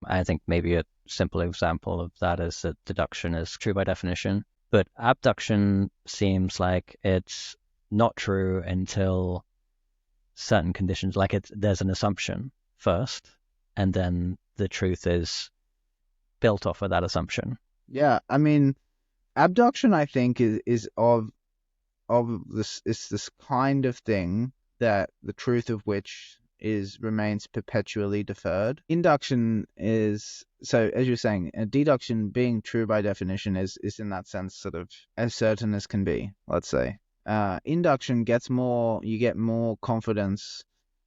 I think maybe a simple example of that is that deduction is true by definition, but abduction seems like it's not true until certain conditions, like there's an assumption first, and then the truth is built off of that assumption. Yeah, I mean, abduction, I think, is of this, it's this kind of thing that the truth of which remains perpetually deferred. Induction is, so as you're saying, deduction being true by definition is in that sense sort of as certain as can be, let's say. Induction gets more, you get more confidence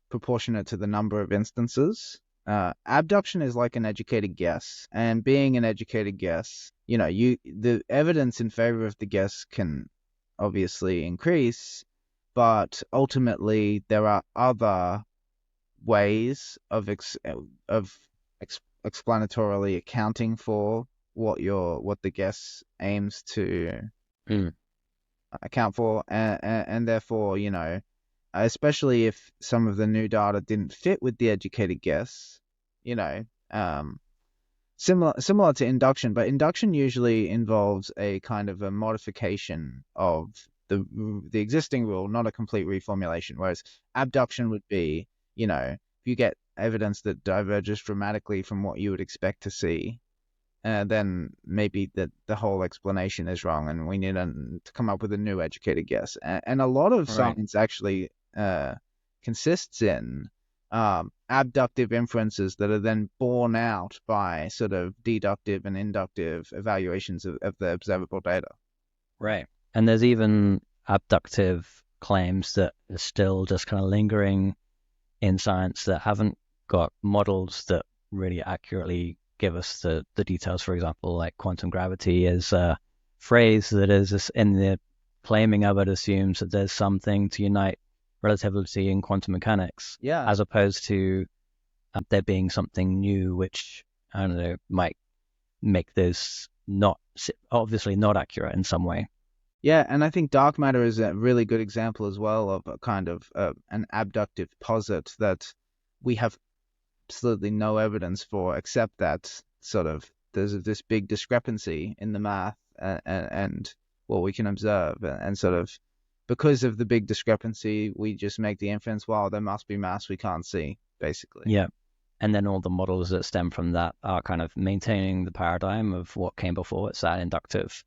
proportionate to the number of instances. Abduction is like an educated guess, and being an educated guess, the evidence in favor of the guess can obviously increase, but ultimately there are other ways of explanatorily accounting for what the guess aims to account for, and therefore, especially if some of the new data didn't fit with the educated guess, similar to induction, but induction usually involves a kind of a modification of the existing rule, not a complete reformulation. Whereas abduction would be, if you get evidence that diverges dramatically from what you would expect to see, then maybe the whole explanation is wrong, and we need to come up with a new educated guess. And a lot of science actually consists in abductive inferences that are then borne out by sort of deductive and inductive evaluations of the observable data. Right. And there's even abductive claims that are still just kind of lingering in science that haven't got models that really accurately give us the details. For example, like quantum gravity is a phrase that is in the claiming of it assumes that there's something to unite relativity and quantum mechanics, as opposed to there being something new which, I don't know, might make this obviously not accurate in some way. Yeah, and I think dark matter is a really good example as well of a kind of an abductive posit that we have absolutely no evidence for, except that sort of there's this big discrepancy in the math and what we can observe, and sort of because of the big discrepancy, we just make the inference, well, there must be mass we can't see, basically. Yeah. And then all the models that stem from that are kind of maintaining the paradigm of what came before. It's that inductive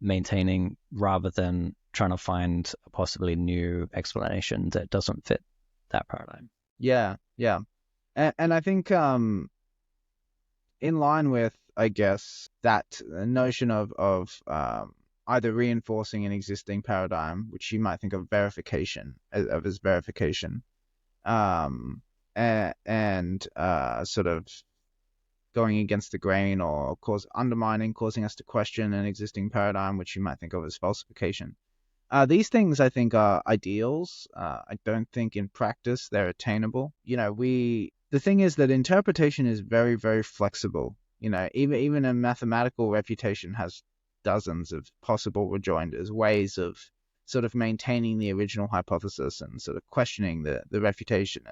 maintaining rather than trying to find a possibly new explanation that doesn't fit that paradigm. Yeah. And I think in line with, I guess, that notion of either reinforcing an existing paradigm, which you might think of verification as verification, and sort of going against the grain or causing us to question an existing paradigm, which you might think of as falsification. These things, I think, are ideals. I don't think in practice they're attainable. The thing is that interpretation is very, very flexible. Even a mathematical refutation has dozens of possible rejoinders, ways of sort of maintaining the original hypothesis and sort of questioning the refutation.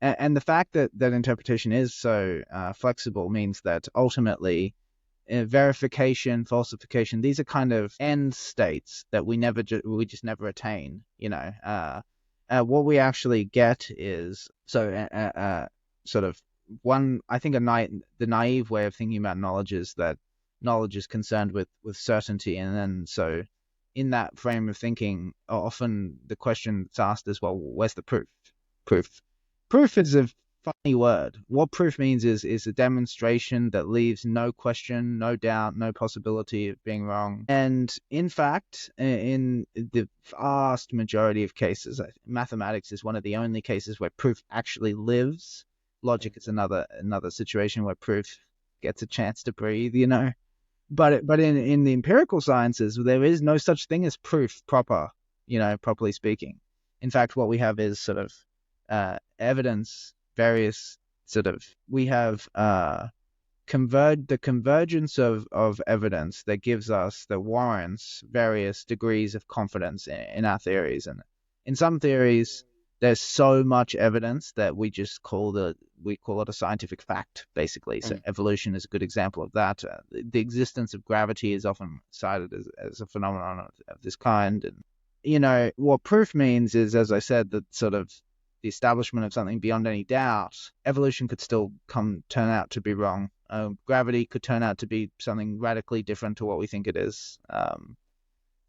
And the fact that interpretation is so flexible means that ultimately verification, falsification, these are kind of end states that we just never attain. What we actually get is sort of one. I think the naive way of thinking about knowledge is that knowledge is concerned with certainty, and then so in that frame of thinking, often the question that's asked is, well, where's the proof? Proof is a funny word. What proof means is a demonstration that leaves no question, no doubt, no possibility of being wrong. And in fact, in the vast majority of cases, mathematics is one of the only cases where proof actually lives. Logic is another situation where proof gets a chance to breathe, But in the empirical sciences, there is no such thing as proof properly speaking. In fact, what we have is sort of evidence, various sort of, we have the convergence of evidence that gives us, that warrants various degrees of confidence in our theories. And in some theories, there's so much evidence that we call it a scientific fact, basically. So evolution is a good example of that. The existence of gravity is often cited as a phenomenon of this kind. And what proof means is, as I said, that sort of the establishment of something beyond any doubt. Evolution could still turn out to be wrong. Gravity could turn out to be something radically different to what we think it is.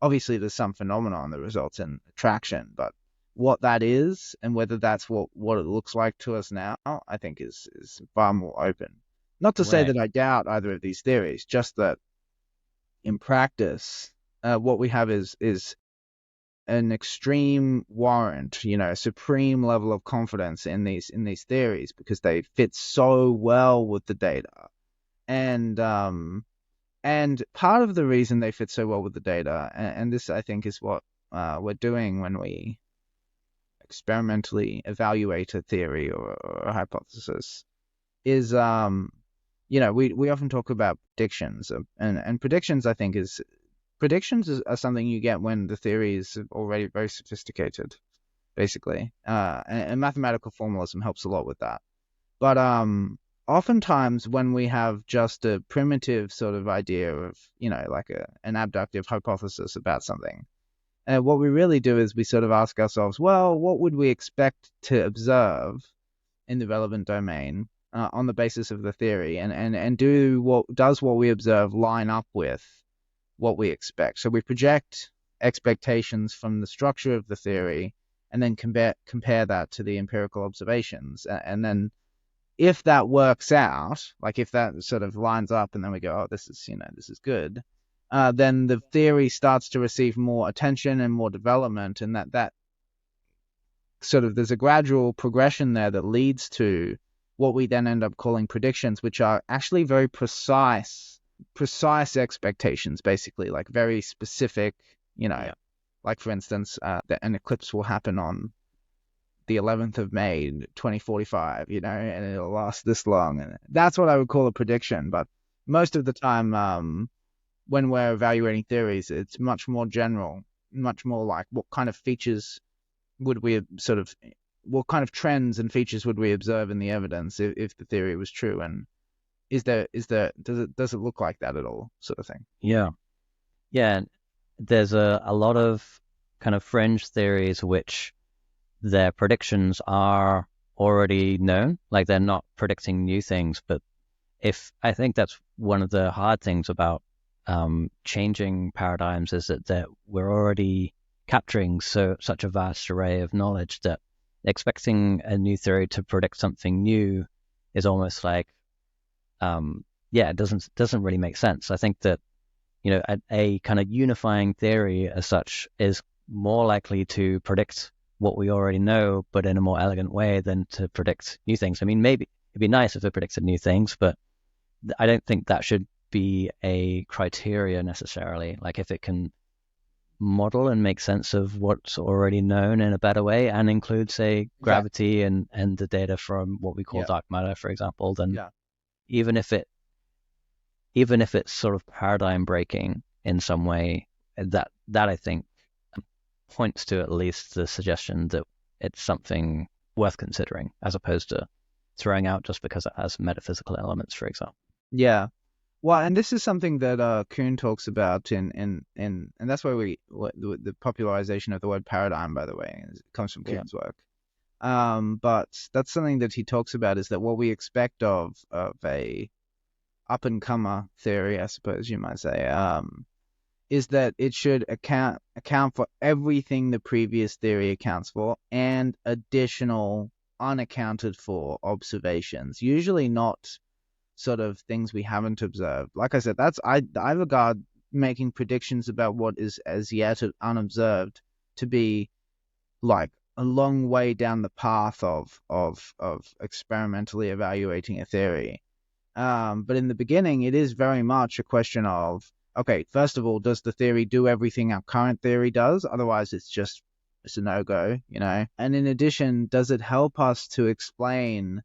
Obviously, there's some phenomenon that results in attraction, but what that is and whether that's what it looks like to us now, I think is far more open. Not to say that I doubt either of these theories, just that in practice, what we have is an extreme warrant, a supreme level of confidence in these theories because they fit so well with the data. And part of the reason they fit so well with the data, and this I think is what we're doing when we experimentally evaluate a theory or a hypothesis, is we often talk about predictions, and predictions I think are something you get when the theory is already very sophisticated, basically. And mathematical formalism helps a lot with that. But oftentimes when we have just a primitive sort of idea of, like an abductive hypothesis about something, what we really do is we sort of ask ourselves, well, what would we expect to observe in the relevant domain on the basis of the theory, and does what we observe line up with what we expect? So we project expectations from the structure of the theory and then compare that to the empirical observations. And then if that works out, like if that sort of lines up and then we go, oh, this is good, then the theory starts to receive more attention and more development, and that sort of, there's a gradual progression there that leads to what we then end up calling predictions, which are actually very precise expectations, basically, like very specific, like for instance, that an eclipse will happen on the 11th of May, 2045, and it'll last this long. And that's what I would call a prediction. But most of the time, when we're evaluating theories, it's much more general, much more like what kind of features what kind of trends and features would we observe in the evidence if the theory was true, and does it look like that at all, sort of thing. Yeah. There's a lot of kind of fringe theories which their predictions are already known, like they're not predicting new things. But I think that's one of the hard things about changing paradigms, is that we're already capturing such a vast array of knowledge that expecting a new theory to predict something new is almost like it doesn't really make sense. I think that a kind of unifying theory as such is more likely to predict what we already know, but in a more elegant way than to predict new things. I mean, maybe it'd be nice if it predicted new things, but I don't think that should be a criteria necessarily. Like if it can model and make sense of what's already known in a better way and include, say, gravity and the data from what we call dark matter, for example, then even if it's sort of paradigm breaking in some way, that I think points to at least the suggestion that it's something worth considering, as opposed to throwing out just because it has metaphysical elements, for example. Yeah. Well, and this is something that Kuhn talks about and that's why the popularization of the word paradigm, by the way, comes from Kuhn's work. But that's something that he talks about, is that what we expect of a up-and-comer theory, I suppose you might say, is that it should account for everything the previous theory accounts for and additional unaccounted for observations, usually not sort of things we haven't observed. Like I said, I regard making predictions about what is as yet unobserved to be like a long way down the path of experimentally evaluating a theory. But in the beginning, it is very much a question of, okay, first of all, does the theory do everything our current theory does? Otherwise, it's just it's a no-go, And in addition, does it help us to explain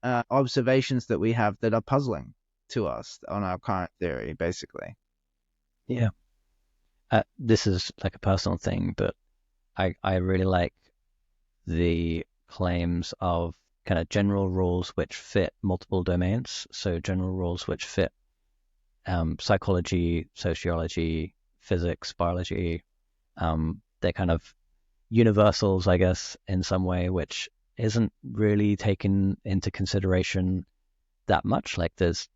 observations that we have that are puzzling to us on our current theory, basically? Yeah. This is like a personal thing, but I really like the claims of kind of general rules which fit multiple domains. So general rules which fit psychology, sociology, physics, biology. They're kind of universals, I guess, in some way, which isn't really taken into consideration that much. Like there's,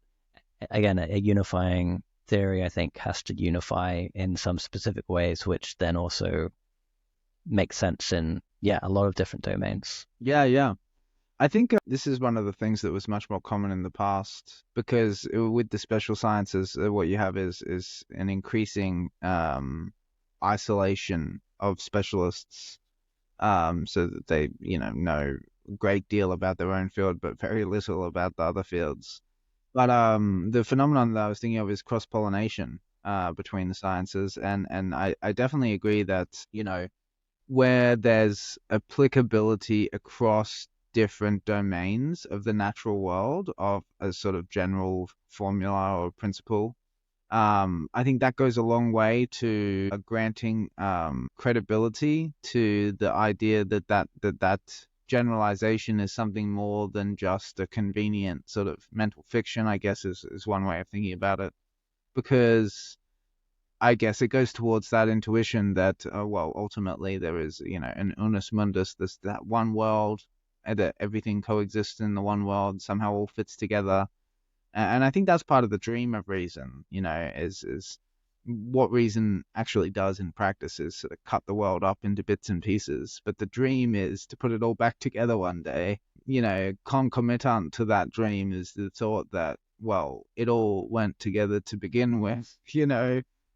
again, a unifying theory, I think, has to unify in some specific ways, which then also makes sense in, a lot of different domains. Yeah. I think this is one of the things that was much more common in the past, because with the special sciences, what you have is an increasing isolation of specialists, so that they know a great deal about their own field, but very little about the other fields. But the phenomenon that I was thinking of is cross-pollination between the sciences, and I definitely agree that where there's applicability across different domains of the natural world of a sort of general formula or principle, I think that goes a long way to granting credibility to the idea that generalization is something more than just a convenient sort of mental fiction, I guess is one way of thinking about it. Because I guess it goes towards that intuition that, ultimately there is, an unus mundus, this that one world, and that everything coexists in the one world, somehow all fits together. And I think that's part of the dream of reason, is what reason actually does in practice is sort of cut the world up into bits and pieces. But the dream is to put it all back together one day. Concomitant to that dream is the thought that, it all went together to begin with,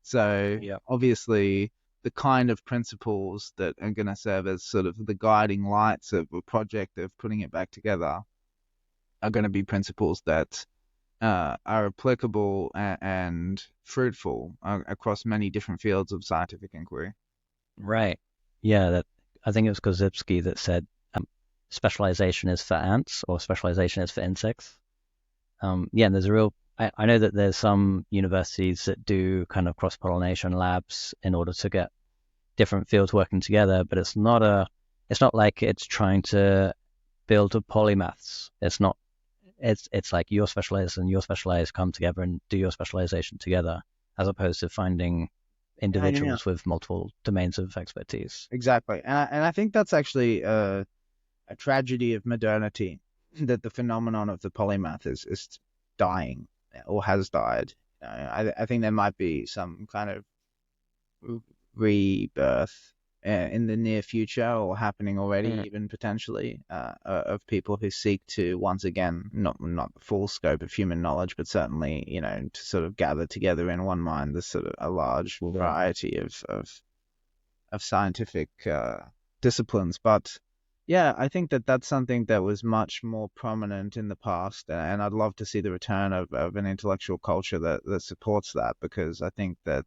So obviously the kind of principles that are going to serve as sort of the guiding lights of a project of putting it back together are going to be principles that are applicable and fruitful across many different fields of scientific inquiry. Right. Yeah, that I think it was Korzybski that said specialization is for ants or specialization is for insects. And there's a real, I know that there's some universities that do kind of cross-pollination labs in order to get different fields working together, but it's not like it's trying to build a polymaths. It's like your specialized and your specialized come together and do your specialization together, as opposed to finding individuals with multiple domains of expertise. Exactly. And I think that's actually a tragedy of modernity, that the phenomenon of the polymath is dying or has died. I think there might be some kind of rebirth in the near future, or happening already, even potentially, of people who seek to once again, not the full scope of human knowledge, but certainly, to sort of gather together in one mind this sort of a large variety of scientific disciplines. But yeah, I think that that's something that was much more prominent in the past, and I'd love to see the return of an intellectual culture that supports that, because I think that,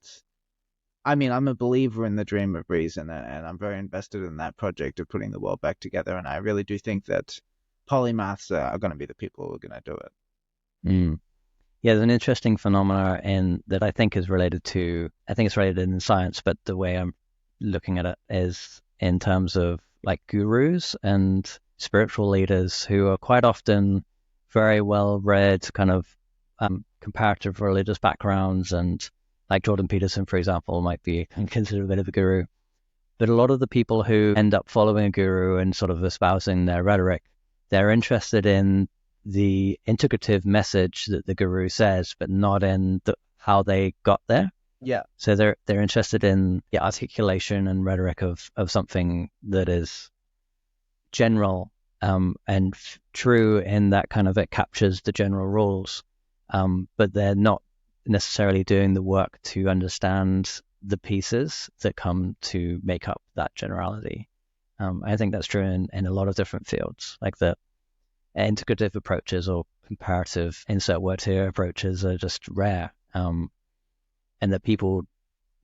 I'm a believer in the dream of reason, and I'm very invested in that project of putting the world back together, and I really do think that polymaths are going to be the people who are going to do it. Yeah, there's an interesting phenomena that I think is related in science, but the way I'm looking at it is in terms of like gurus and spiritual leaders who are quite often very well read, kind of comparative religious backgrounds, and like Jordan Peterson, for example, might be considered a bit of a guru. But a lot of the people who end up following a guru and sort of espousing their rhetoric, they're interested in the integrative message that the guru says, but not in how they got there. Yeah. So they're interested in the articulation and rhetoric of something that is general and true in that kind of it captures the general rules, but they're not necessarily doing the work to understand the pieces that come to make up that generality. I think that's true in a lot of different fields, like the integrative approaches or comparative insert word here approaches are just rare, and that people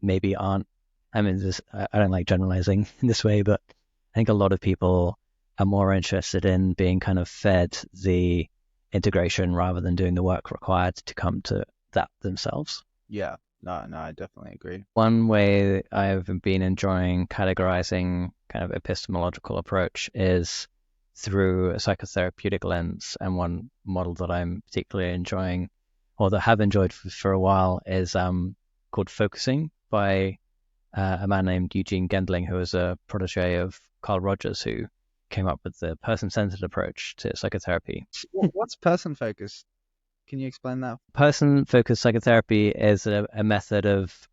maybe aren't I mean, I don't like generalizing in this way, but I think a lot of people are more interested in being kind of fed the integration rather than doing the work required to come to that themselves. Yeah, no, I definitely agree. One way I've been enjoying categorizing kind of epistemological approach is through a psychotherapeutic lens. And one model that I'm particularly enjoying, or that have enjoyed for a while, is called focusing by a man named Eugene Gendling, who was a protege of Carl Rogers, who came up with the person-centered approach to psychotherapy. What's person focused? Can you explain that? Person-focused psychotherapy is a method of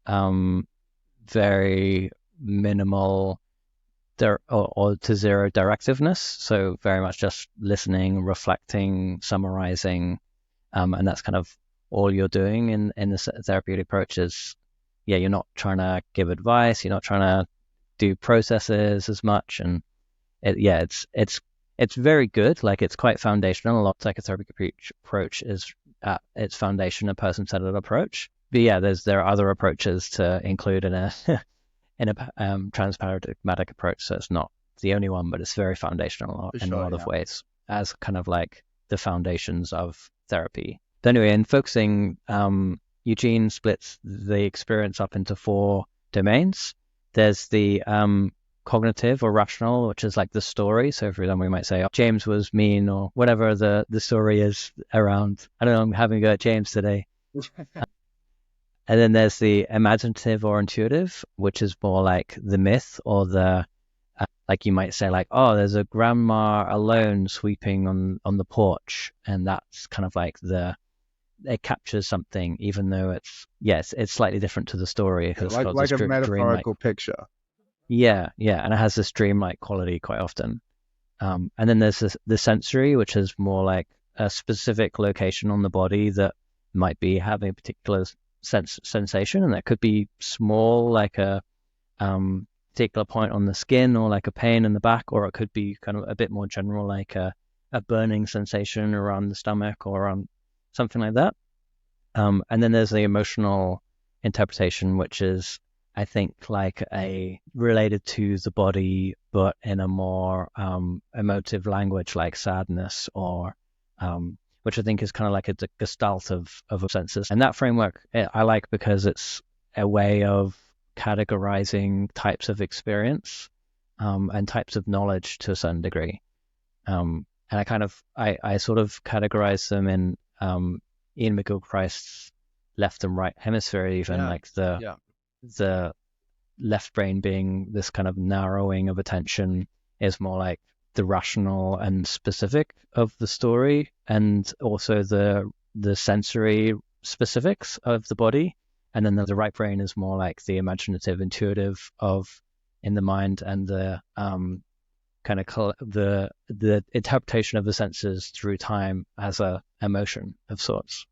very minimal or to zero directiveness. So very much just listening, reflecting, summarizing, and that's kind of all you're doing in the therapeutic approach is, yeah, you're not trying to give advice, you're not trying to do processes as much, and it's very good. Like, it's quite foundational. A lot of psychotherapeutic approach is at its foundation a person-centered approach. But yeah, there are other approaches to include in a in a transparadigmatic approach. So it's not the only one, but it's very foundational in a lot of ways as kind of like the foundations of therapy. But anyway, in focusing, Eugene splits the experience up into 4 domains. There's the cognitive or rational, which is like the story. So for example, we might say, oh, James was mean, or whatever the story is around. I don't know, I'm having a go at James today. And then there's the imaginative or intuitive, which is more like the myth or the, like you might say, like, oh, there's a grandma alone sweeping on the porch. And that's kind of like it captures something, even though it's slightly different to the story. Because like a metaphorical picture. Yeah. And it has this dreamlike quality quite often. And then there's the sensory, which is more like a specific location on the body that might be having a particular sensation, and that could be small, like a particular point on the skin, or like a pain in the back, or it could be kind of a bit more general, like a burning sensation around the stomach or around something like that. And then there's the emotional interpretation, which is, I think, like related to the body, but in a more emotive language, like sadness, or which I think is kind of like a gestalt of senses. And that framework I like because it's a way of categorizing types of experience and types of knowledge to a certain degree. And I sort of categorize them in Ian McGilchrist's left and right hemisphere, even like the left brain being this kind of narrowing of attention is more like the rational and specific of the story, and also the sensory specifics of the body. And then the right brain is more like the imaginative, intuitive of in the mind, and the kind of the interpretation of the senses through time as a emotion of sorts.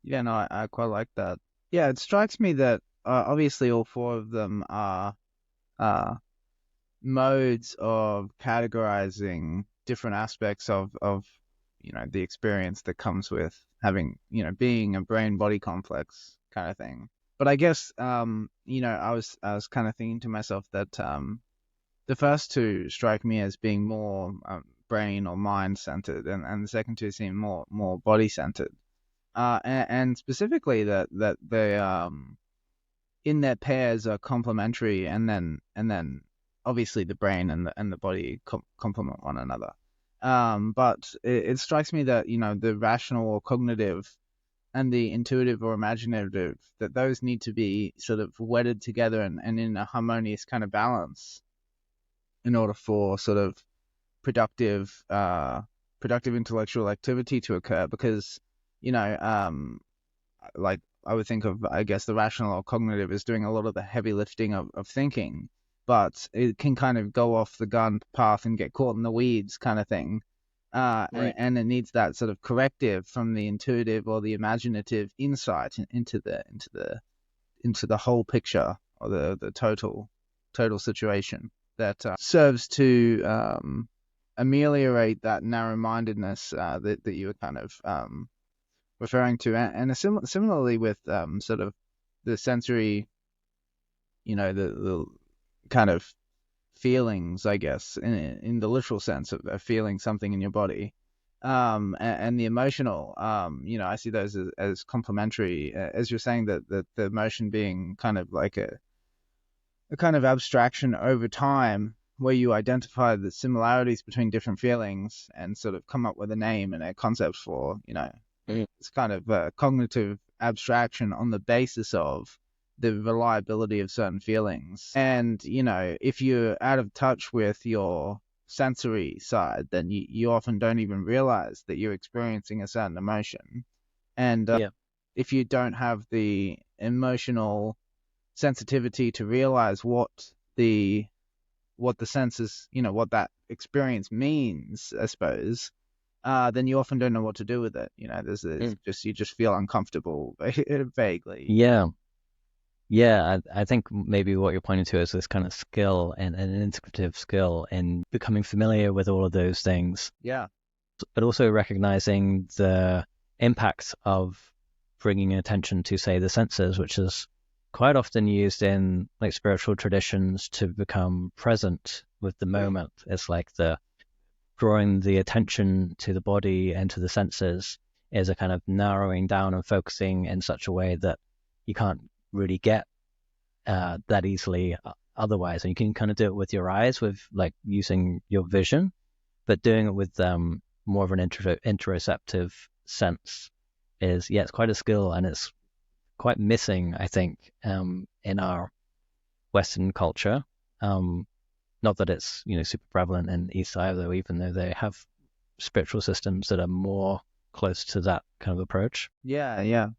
Yeah, no, I quite like that. Yeah, it strikes me that obviously all 4 of them are modes of categorizing different aspects of the experience that comes with having, being a brain body complex kind of thing. But I guess I was kind of thinking to myself that the first 2 strike me as being more brain or mind centered, and the second 2 seem more body centered, and specifically that they in their pairs are complementary, and then obviously the brain and the body complement one another. But it strikes me that the rational or cognitive and the intuitive or imaginative, that those need to be sort of wedded together and in a harmonious kind of balance in order for sort of productive intellectual activity to occur. Because like I would think of, I guess, the rational or cognitive is doing a lot of the heavy lifting of thinking, but it can kind of go off the gun path and get caught in the weeds kind of thing. Right. And it needs that sort of corrective from the intuitive or the imaginative insight into the whole picture, or the total situation that serves to ameliorate that narrow-mindedness that you were kind of referring to, and similarly with sort of the sensory the kind of feelings, I guess, in the literal sense of feeling something in your body, and the emotional, I see those as complementary, as you're saying, that the emotion being kind of like a kind of abstraction over time, where you identify the similarities between different feelings and sort of come up with a name and a concept for, it's kind of a cognitive abstraction on the basis of the reliability of certain feelings. And, if you're out of touch with your sensory side, then you often don't even realize that you're experiencing a certain emotion. And Yeah. if you don't have the emotional sensitivity to realize what the senses, what that experience means, I suppose, then you often don't know what to do with it. There's just, you just feel uncomfortable vaguely. Yeah. Yeah, I think maybe what you're pointing to is this kind of skill and an integrative skill in becoming familiar with all of those things, Yeah. but also recognizing the impact of bringing attention to, say, the senses, which is quite often used in like spiritual traditions to become present with the moment. It's like the drawing the attention to the body and to the senses is a kind of narrowing down and focusing in such a way that you can't really get that easily otherwise. And you can kind of do it with your eyes, with like using your vision, but doing it with more of an interoceptive sense is, yeah, it's quite a skill, and it's quite missing, I think, in our Western culture. Not that it's super prevalent in East either, even though they have spiritual systems that are more close to that kind of approach. Yeah, yeah.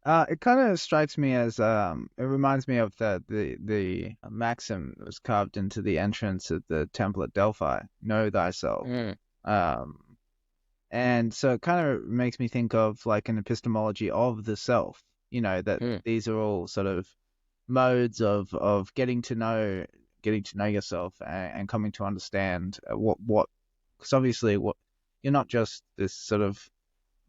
It kind of strikes me as it reminds me of the maxim that was carved into the entrance of the temple at Delphi, know thyself. Um, and so it kind of makes me think of like an epistemology of the self, that these are all sort of modes of getting to know yourself, and coming to understand what, because obviously you're not just this sort of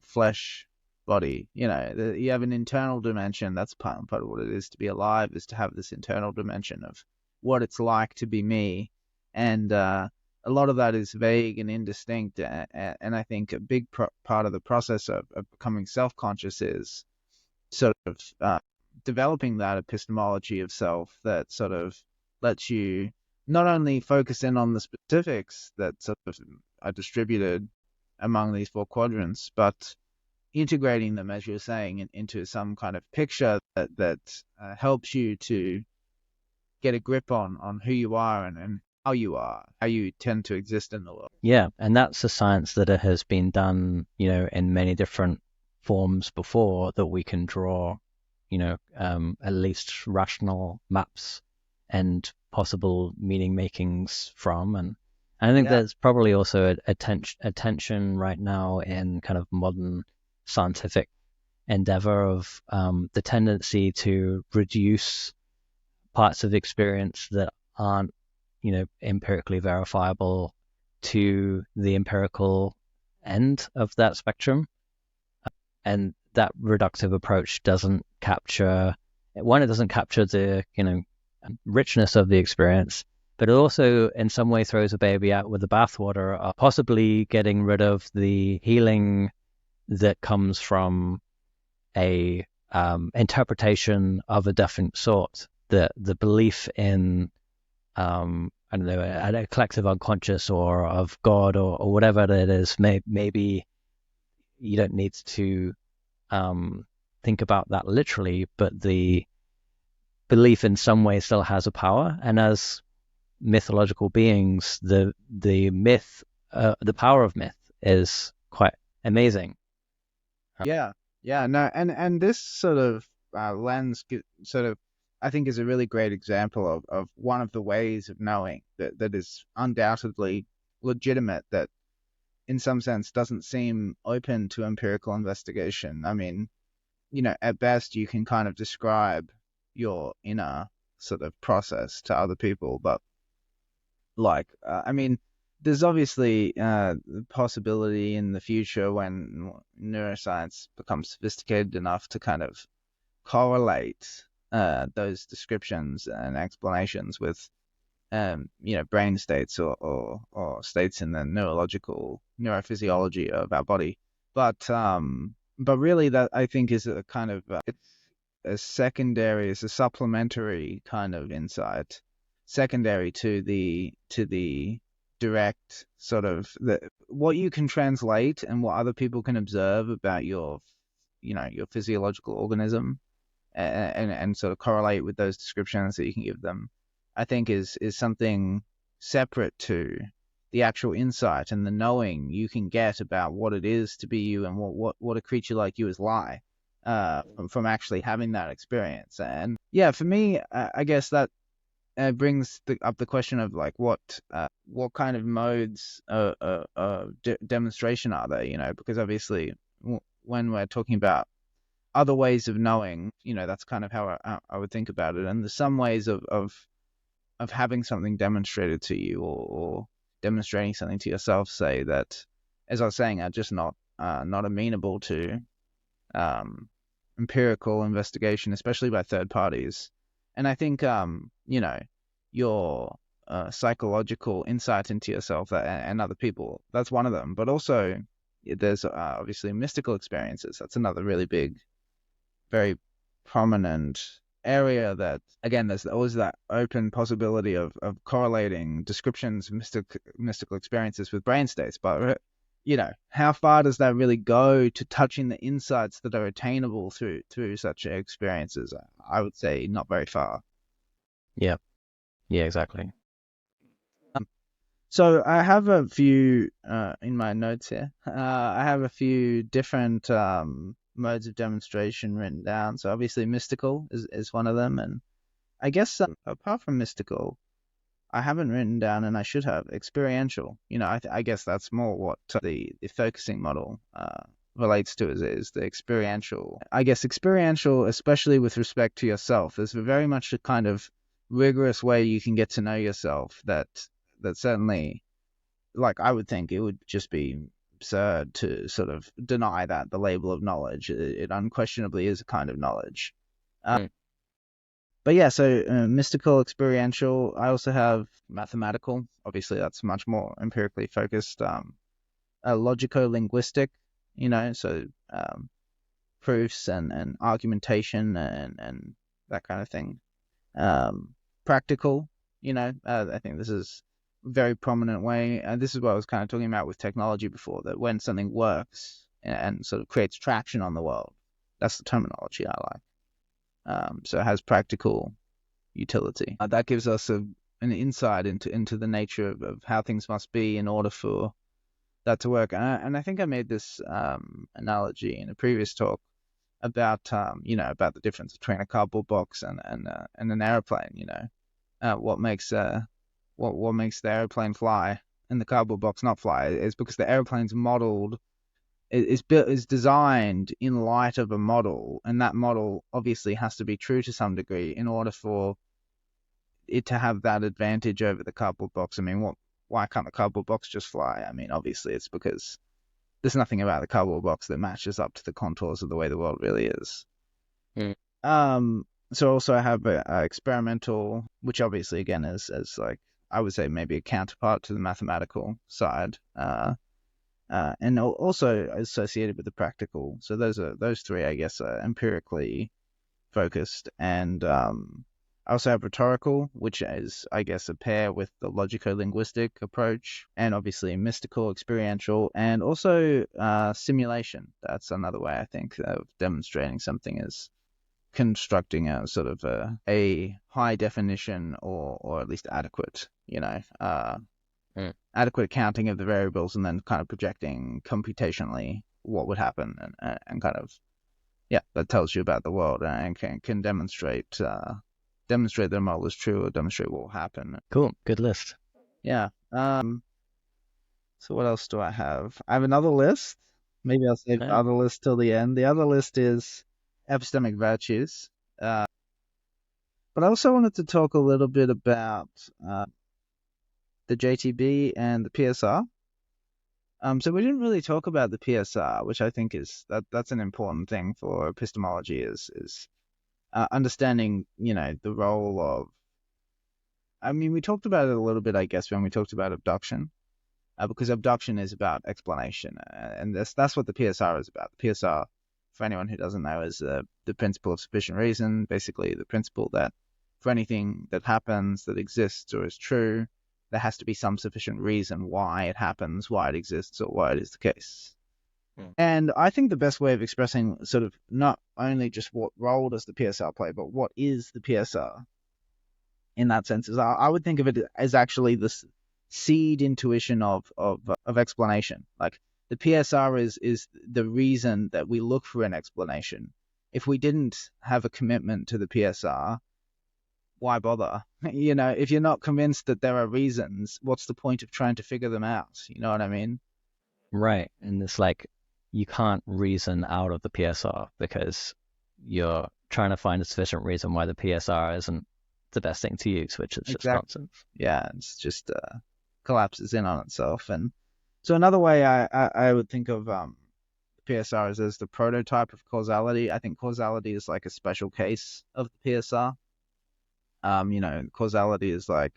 flesh body. You have an internal dimension. That's part of what it is to be alive, is to have this internal dimension of what it's like to be me. And a lot of that is vague and indistinct. And I think a big part of the process of becoming self-conscious is sort of developing that epistemology of self that sort of lets you not only focus in on the specifics that sort of are distributed among these four quadrants, but integrating them, as you're saying, into some kind of picture that helps you to get a grip on who you are and how you tend to exist in the world. Yeah, and that's a science that has been done, in many different forms before, that we can draw, at least rational maps and possible meaning makings from. And I think there's probably also a tension right now in kind of modern scientific endeavor of the tendency to reduce parts of experience that aren't, empirically verifiable to the empirical end of that spectrum. And that reductive approach doesn't capture, one, it doesn't capture the, richness of the experience, but it also in some way throws a baby out with the bathwater, possibly getting rid of the healing that comes from a interpretation of a different sort. The belief in I don't know, a collective unconscious or of God or whatever it is. Maybe you don't need to think about that literally, but the belief in some way still has a power. And as mythological beings, the myth, the power of myth is quite amazing. Yeah, no, and this sort of lens sort of, I think, is a really great example of one of the ways of knowing that is undoubtedly legitimate, that in some sense doesn't seem open to empirical investigation. I mean, at best you can kind of describe your inner sort of process to other people, but like, I mean, there's obviously the possibility in the future when neuroscience becomes sophisticated enough to kind of correlate those descriptions and explanations with brain states or states in the neurophysiology of our body. But really, that I think is a kind of it's a supplementary kind of insight, secondary to the direct sort of what you can translate and what other people can observe about your physiological organism, and sort of correlate with those descriptions that you can give them. I think is something separate to the actual insight and the knowing you can get about what it is to be you and what a creature like you is like, from actually having that experience. And yeah, for me, I guess that brings up the question of like what kind of modes of demonstration are there? Because obviously when we're talking about other ways of knowing, that's kind of how I would think about it. And there's some ways of having something demonstrated to you, or demonstrating something to yourself, say, that, as I was saying, are just not amenable to empirical investigation, especially by third parties. And I think your psychological insight into yourself and other people, that's one of them. But also there's obviously mystical experiences. That's another really big, very prominent area that, again, there's always that open possibility of correlating descriptions of mystical experiences with brain states. But how far does that really go to touching the insights that are attainable through such experiences? I would say not very far. Yeah, exactly. So I have a few in my notes here. I have a few different modes of demonstration written down. So obviously mystical is one of them, and I guess apart from mystical, I haven't written down, and I should have, experiential. I guess that's more what the focusing model relates to, is the experiential. I guess experiential, especially with respect to yourself, is very much a kind of rigorous way you can get to know yourself. That certainly, like, I would think it would just be absurd to sort of deny that the label of knowledge. It unquestionably is a kind of knowledge. But yeah, so mystical, experiential. I also have mathematical. Obviously, that's much more empirically focused. Logico-linguistic, so proofs and argumentation and that kind of thing. Practical, I think this is a very prominent way. And this is what I was kind of talking about with technology before, that when something works and sort of creates traction on the world, that's the terminology I like. So it has practical utility. That gives us an insight into the nature of how things must be in order for that to work. And I think I made this analogy in a previous talk about about the difference between a cardboard box and an airplane. What makes the airplane fly and the cardboard box not fly is because the airplane's modeled, is designed in light of a model, and that model obviously has to be true to some degree in order for it to have that advantage over the cardboard box. I mean, why can't the cardboard box just fly? I mean, obviously it's because there's nothing about the cardboard box that matches up to the contours of the way the world really is. So also I have experimental, which obviously again is like, I would say maybe a counterpart to the mathematical side. And also associated with the practical. So those three, I guess, are empirically focused. And I also have rhetorical, which is, I guess, a pair with the logico-linguistic approach, and obviously mystical, experiential, and also simulation. That's another way, I think, of demonstrating something, is constructing a sort of a high definition or at least adequate, adequate accounting of the variables, and then kind of projecting computationally what would happen, and kind of, that tells you about the world and can demonstrate that the model is true, or demonstrate what will happen. Cool, good list. Yeah. So what else do I have? I have another list. Maybe I'll save the other list till the end. The other list is epistemic virtues. But I also wanted to talk a little bit about the JTB and the PSR. So we didn't really talk about the PSR, which I think is that's an important thing for epistemology. Is understanding, the role of, I mean, we talked about it a little bit, I guess, when we talked about abduction, because abduction is about explanation, and that's what the PSR is about. The PSR, for anyone who doesn't know, is the principle of sufficient reason, basically the principle that for anything that happens, that exists, or is true, there has to be some sufficient reason why it happens, why it exists, or why it is the case. And I think the best way of expressing sort of not only just what role does the PSR play, but what is the PSR in that sense, is I would think of it as actually this seed intuition of explanation. Like the PSR is the reason that we look for an explanation. If we didn't have a commitment to the PSR, why bother? If you're not convinced that there are reasons, what's the point of trying to figure them out? You know what I mean? Right. And it's like you can't reason out of the PSR because you're trying to find a sufficient reason why the PSR isn't the best thing to use, which is just nonsense. Yeah, it's just collapses in on itself. And so another way I would think of PSR is as the prototype of causality. I think causality is like a special case of the PSR. Causality is like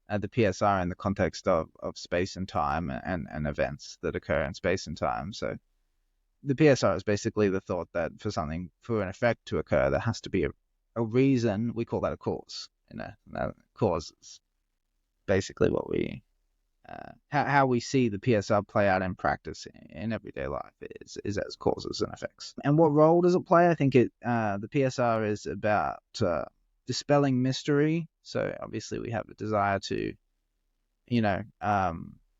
the PSR in the context of space and time and events that occur in space and time. So the PSR is basically the thought that for an effect to occur, there has to be a reason. We call that a cause. That cause is basically what we how we see the PSR play out in practice in everyday life is as causes and effects. And what role does it play? I think the PSR is about dispelling mystery. So obviously we have a desire to,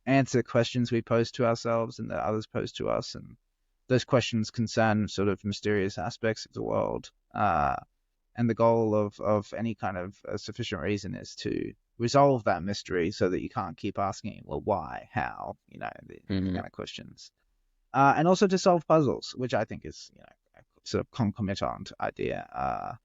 answer questions we pose to ourselves and that others pose to us, and those questions concern sort of mysterious aspects of the world. And the goal of any kind of sufficient reason is to resolve that mystery so that you can't keep asking, well, why, how, the kind of questions. And also to solve puzzles, which I think is, a sort of concomitant idea,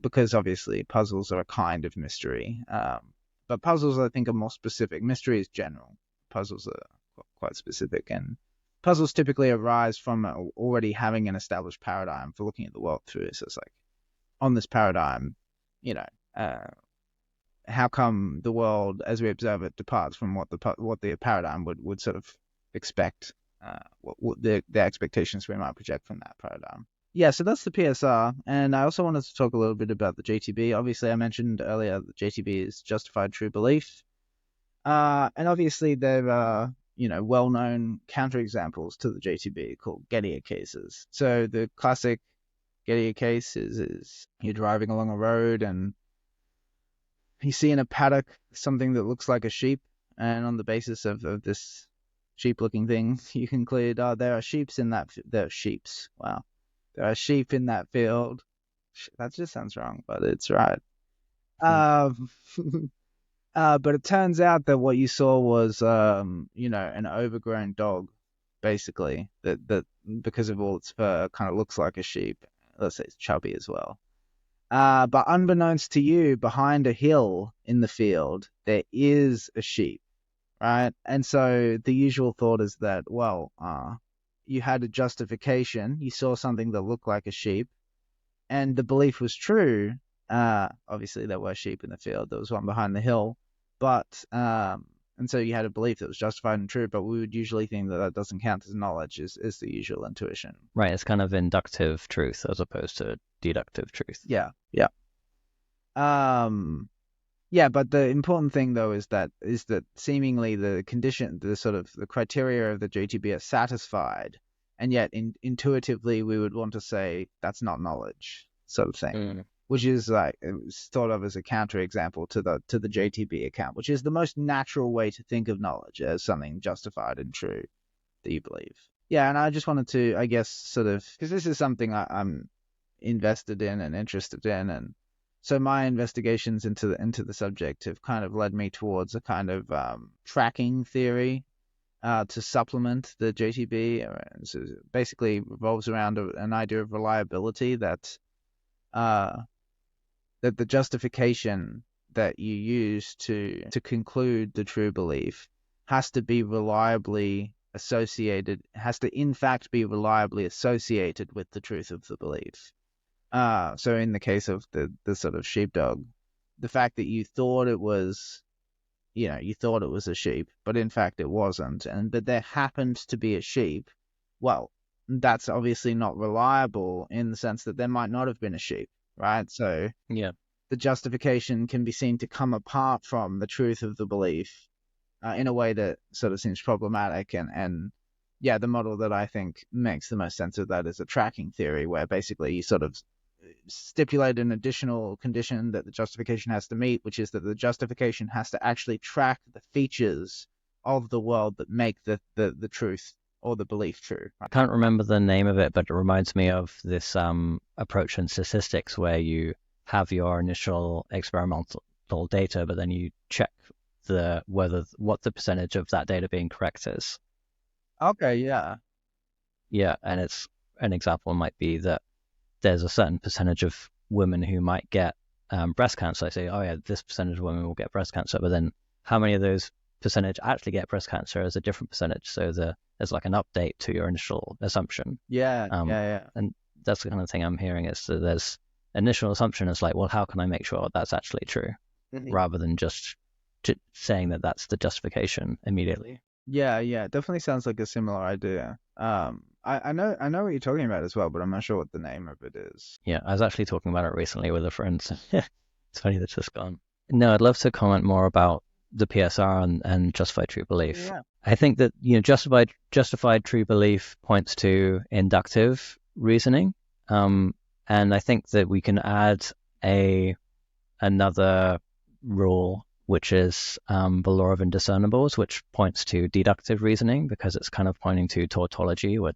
because obviously puzzles are a kind of mystery. But puzzles, I think, are more specific. Mystery is general. Puzzles are quite specific. And puzzles typically arise from already having an established paradigm for looking at the world through. So it's like, on this paradigm, how come the world as we observe it departs from what the paradigm would sort of expect, what the expectations we might project from that paradigm. Yeah, so that's the PSR. And I also wanted to talk a little bit about the JTB. Obviously, I mentioned earlier that JTB is justified true belief. And obviously there are, well-known counterexamples to the JTB called Gettier cases. So the classic Gettier case is you're driving along a road and you see in a paddock something that looks like a sheep, and on the basis of this sheep-looking thing, you conclude, there are sheeps in that. There are sheeps. Wow, there are sheep in that field. That just sounds wrong, but it's right. But it turns out that what you saw was, an overgrown dog, basically, that because of all its fur, kind of looks like a sheep. Let's say it's chubby as well. But unbeknownst to you, behind a hill in the field, there is a sheep, right? And so the usual thought is that, well, you had a justification. You saw something that looked like a sheep, and the belief was true. Obviously, there were sheep in the field. There was one behind the hill. But and so you had a belief that was justified and true, but we would usually think that doesn't count as knowledge, is the usual intuition. Right, it's kind of inductive truth as opposed to deductive truth. Yeah. But the important thing though is that seemingly the condition, the sort of the criteria of the JTB are satisfied, and yet intuitively we would want to say that's not knowledge, sort of thing. Which is like, it's thought of as a counterexample to the JTB account, which is the most natural way to think of knowledge as something justified and true that you believe. Yeah, and I just wanted to, I guess, sort of, because this is something I'm invested in and interested in, and so my investigations into the subject have kind of led me towards a kind of tracking theory to supplement the JTB. So it basically revolves around an idea of reliability that the justification that you use to conclude the true belief has to be reliably associated, has to in fact be reliably associated with the truth of the belief. So in the case of the sort of sheepdog, the fact that you thought it was, you thought it was a sheep, but in fact it wasn't, and but there happened to be a sheep, well, that's obviously not reliable in the sense that there might not have been a sheep, right? So Yeah. the justification can be seen to come apart from the truth of the belief in a way that sort of seems problematic. And yeah, the model that I think makes the most sense of that is a tracking theory, where basically you sort of stipulate an additional condition that the justification has to meet, which is that the justification has to actually track the features of the world that make the truth or the belief true. I can't remember the name of it, but it reminds me of this approach in statistics where you have your initial experimental data, but then you check what the percentage of that data being correct is. Okay, yeah. Yeah, and it's an example might be that there's a certain percentage of women who might get breast cancer. I say, oh yeah, this percentage of women will get breast cancer, but then how many of those percentage actually get breast cancer is a different percentage. So there's like an update to your initial assumption. Yeah, Um, yeah. and that's the kind of thing I'm hearing is that there's initial assumption is like, well, how can I make sure that's actually true, rather than just saying that that's the justification immediately. Yeah, yeah, definitely sounds like a similar idea. I know what you're talking about as well, but I'm not sure what the name of it is. Yeah, I was actually talking about it recently with a friend. So it's funny that it's gone. No, I'd love to comment more about the PSR and justified true belief. Yeah. I think that justified true belief points to inductive reasoning, and I think that we can add another rule, which is the law of indiscernibles, which points to deductive reasoning because it's kind of pointing to tautology, where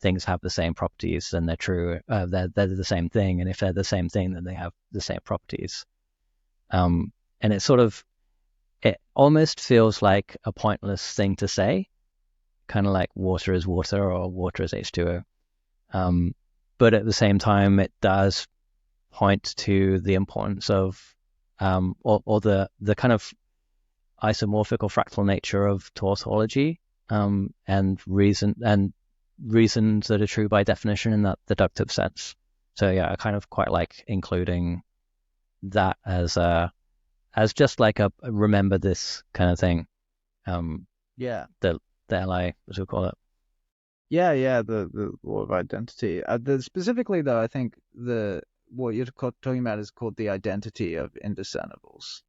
things have the same properties, then they're true. They're the same thing, and if they're the same thing, then they have the same properties. And it almost feels like a pointless thing to say, kind of like water is water or water is H2O. But at the same time, it does point to the importance of or the kind of isomorphic or fractal nature of tautology and reasons that are true by definition in that deductive sense. So yeah, I kind of quite like including that as just like a remember this kind of thing. Yeah. The LI, as we call it. Yeah, the law of identity. Specifically though, I think what you're talking about is called the identity of indiscernibles.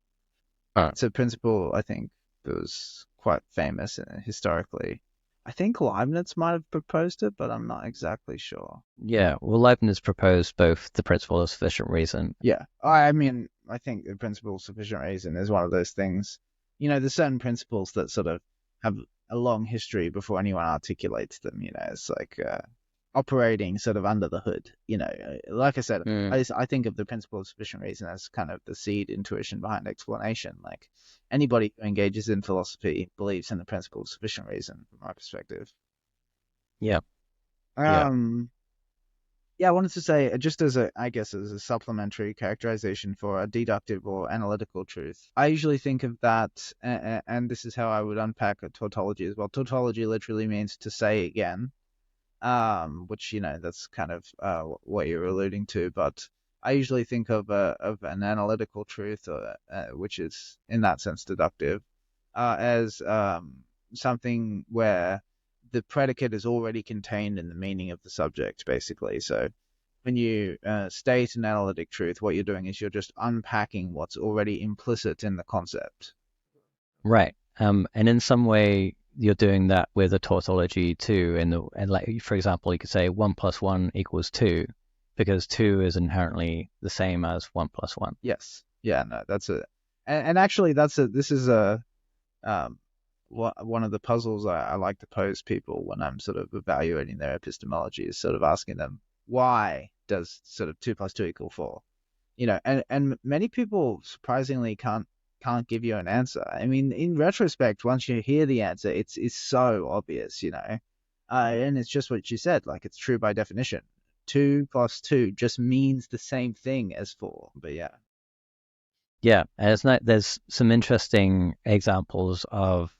It's a principle I think that was quite famous historically. I think Leibniz might have proposed it, but I'm not exactly sure. Yeah, well, Leibniz proposed both the principle of sufficient reason. Yeah, I mean, I think the principle of sufficient reason is one of those things. There's certain principles that sort of have a long history before anyone articulates them. It's like operating sort of under the hood. Like I said, I think of the principle of sufficient reason as kind of the seed intuition behind explanation. Like anybody who engages in philosophy believes in the principle of sufficient reason, from my perspective. Yeah. Yeah, I wanted to say, just as a supplementary characterization for a deductive or analytical truth, I usually think of that, and this is how I would unpack a tautology as well. Tautology literally means to say again, which, that's kind of what you're alluding to, but I usually think of an analytical truth, which is in that sense deductive, as something where the predicate is already contained in the meaning of the subject, basically. So when you state an analytic truth, what you're doing is you're just unpacking what's already implicit in the concept. Right. And in some way, you're doing that with a tautology too. And like, for example, you could say 1 + 1 = 2, because 2 is inherently the same as 1 + 1. Yes. Yeah. No, that's it. And actually, this is one of the puzzles I like to pose people when I'm sort of evaluating their epistemology, is sort of asking them, why does sort of 2 + 2 = 4? And many people surprisingly can't give you an answer. I mean, in retrospect, once you hear the answer, it's so obvious, and it's just what you said, like it's true by definition. 2 + 2 just means the same thing as 4. But yeah. Yeah, and there's some interesting examples of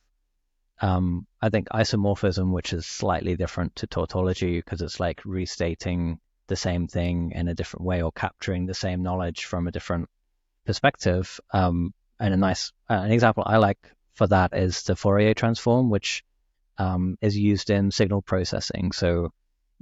I think isomorphism, which is slightly different to tautology because it's like restating the same thing in a different way or capturing the same knowledge from a different perspective. And an example I like for that is the Fourier transform, which is used in signal processing. So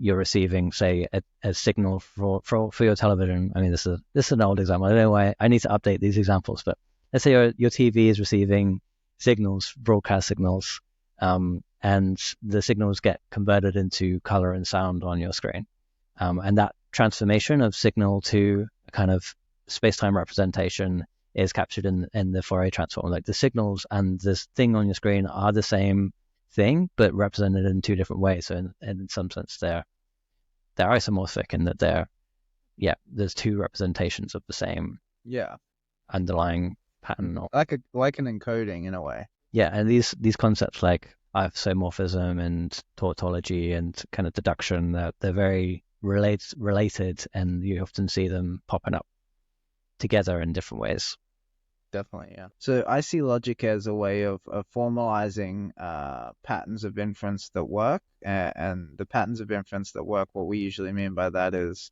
you're receiving, say, a signal for your television. I mean, this is an old example. I don't know why I need to update these examples, but let's say your TV is receiving signals, broadcast signals, and the signals get converted into color and sound on your screen. And that transformation of signal to a kind of space-time representation is captured in the Fourier transform. Like the signals and this thing on your screen are the same thing, but represented in two different ways. So in some sense, they're isomorphic in that there's two representations of the same underlying pattern. Like an encoding in a way. Yeah, and these concepts like isomorphism and tautology and kind of deduction, they're very related, and you often see them popping up together in different ways. Definitely, yeah. So I see logic as a way of formalizing patterns of inference that work, and the patterns of inference that work, what we usually mean by that is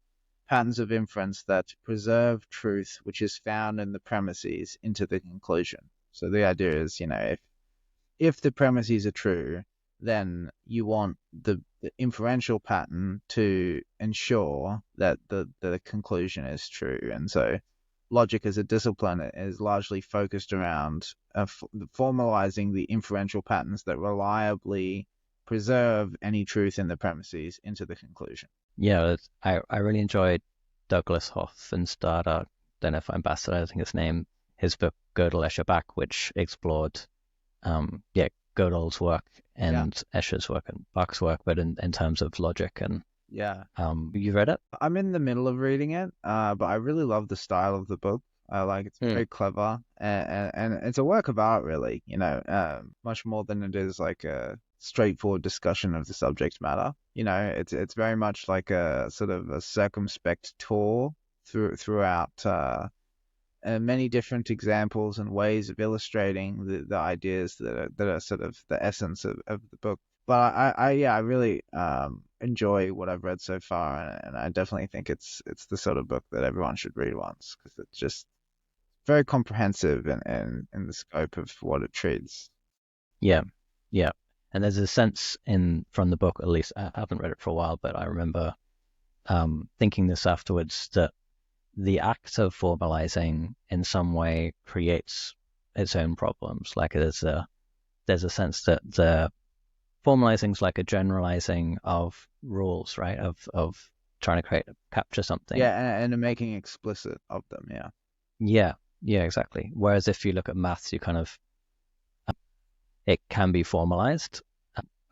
patterns of inference that preserve truth, which is found in the premises, into the conclusion. So the idea is, if the premises are true, then you want the inferential pattern to ensure that the conclusion is true. And so logic as a discipline is largely focused around formalizing the inferential patterns that reliably preserve any truth in the premises into the conclusion. Yeah, I really enjoyed Douglas Hofstadter, don't know if I'm bastardizing his name, his book Gödel, Escher, Bach, which explored Gödel's work and Escher's work and Bach's work, but in terms of logic. And you read it? I'm in the middle of reading it, but I really love the style of the book. It's very clever, and it's a work of art, really. Much more than it is like a straightforward discussion of the subject matter. It's very much like a sort of a circumspect tour throughout many different examples and ways of illustrating the ideas that are sort of the essence of the book. But I really enjoy what I've read so far, and I definitely think it's the sort of book that everyone should read once, because it's just very comprehensive in the scope of what it treats. Yeah. And there's a sense from the book, at least I haven't read it for a while, but I remember thinking this afterwards, that the act of formalizing in some way creates its own problems. Like there's a sense that the formalizing is like a generalizing of rules, right? Of trying to capture something. Yeah, and making explicit of them. Yeah, exactly. Whereas if you look at maths, you kind of it can be formalized.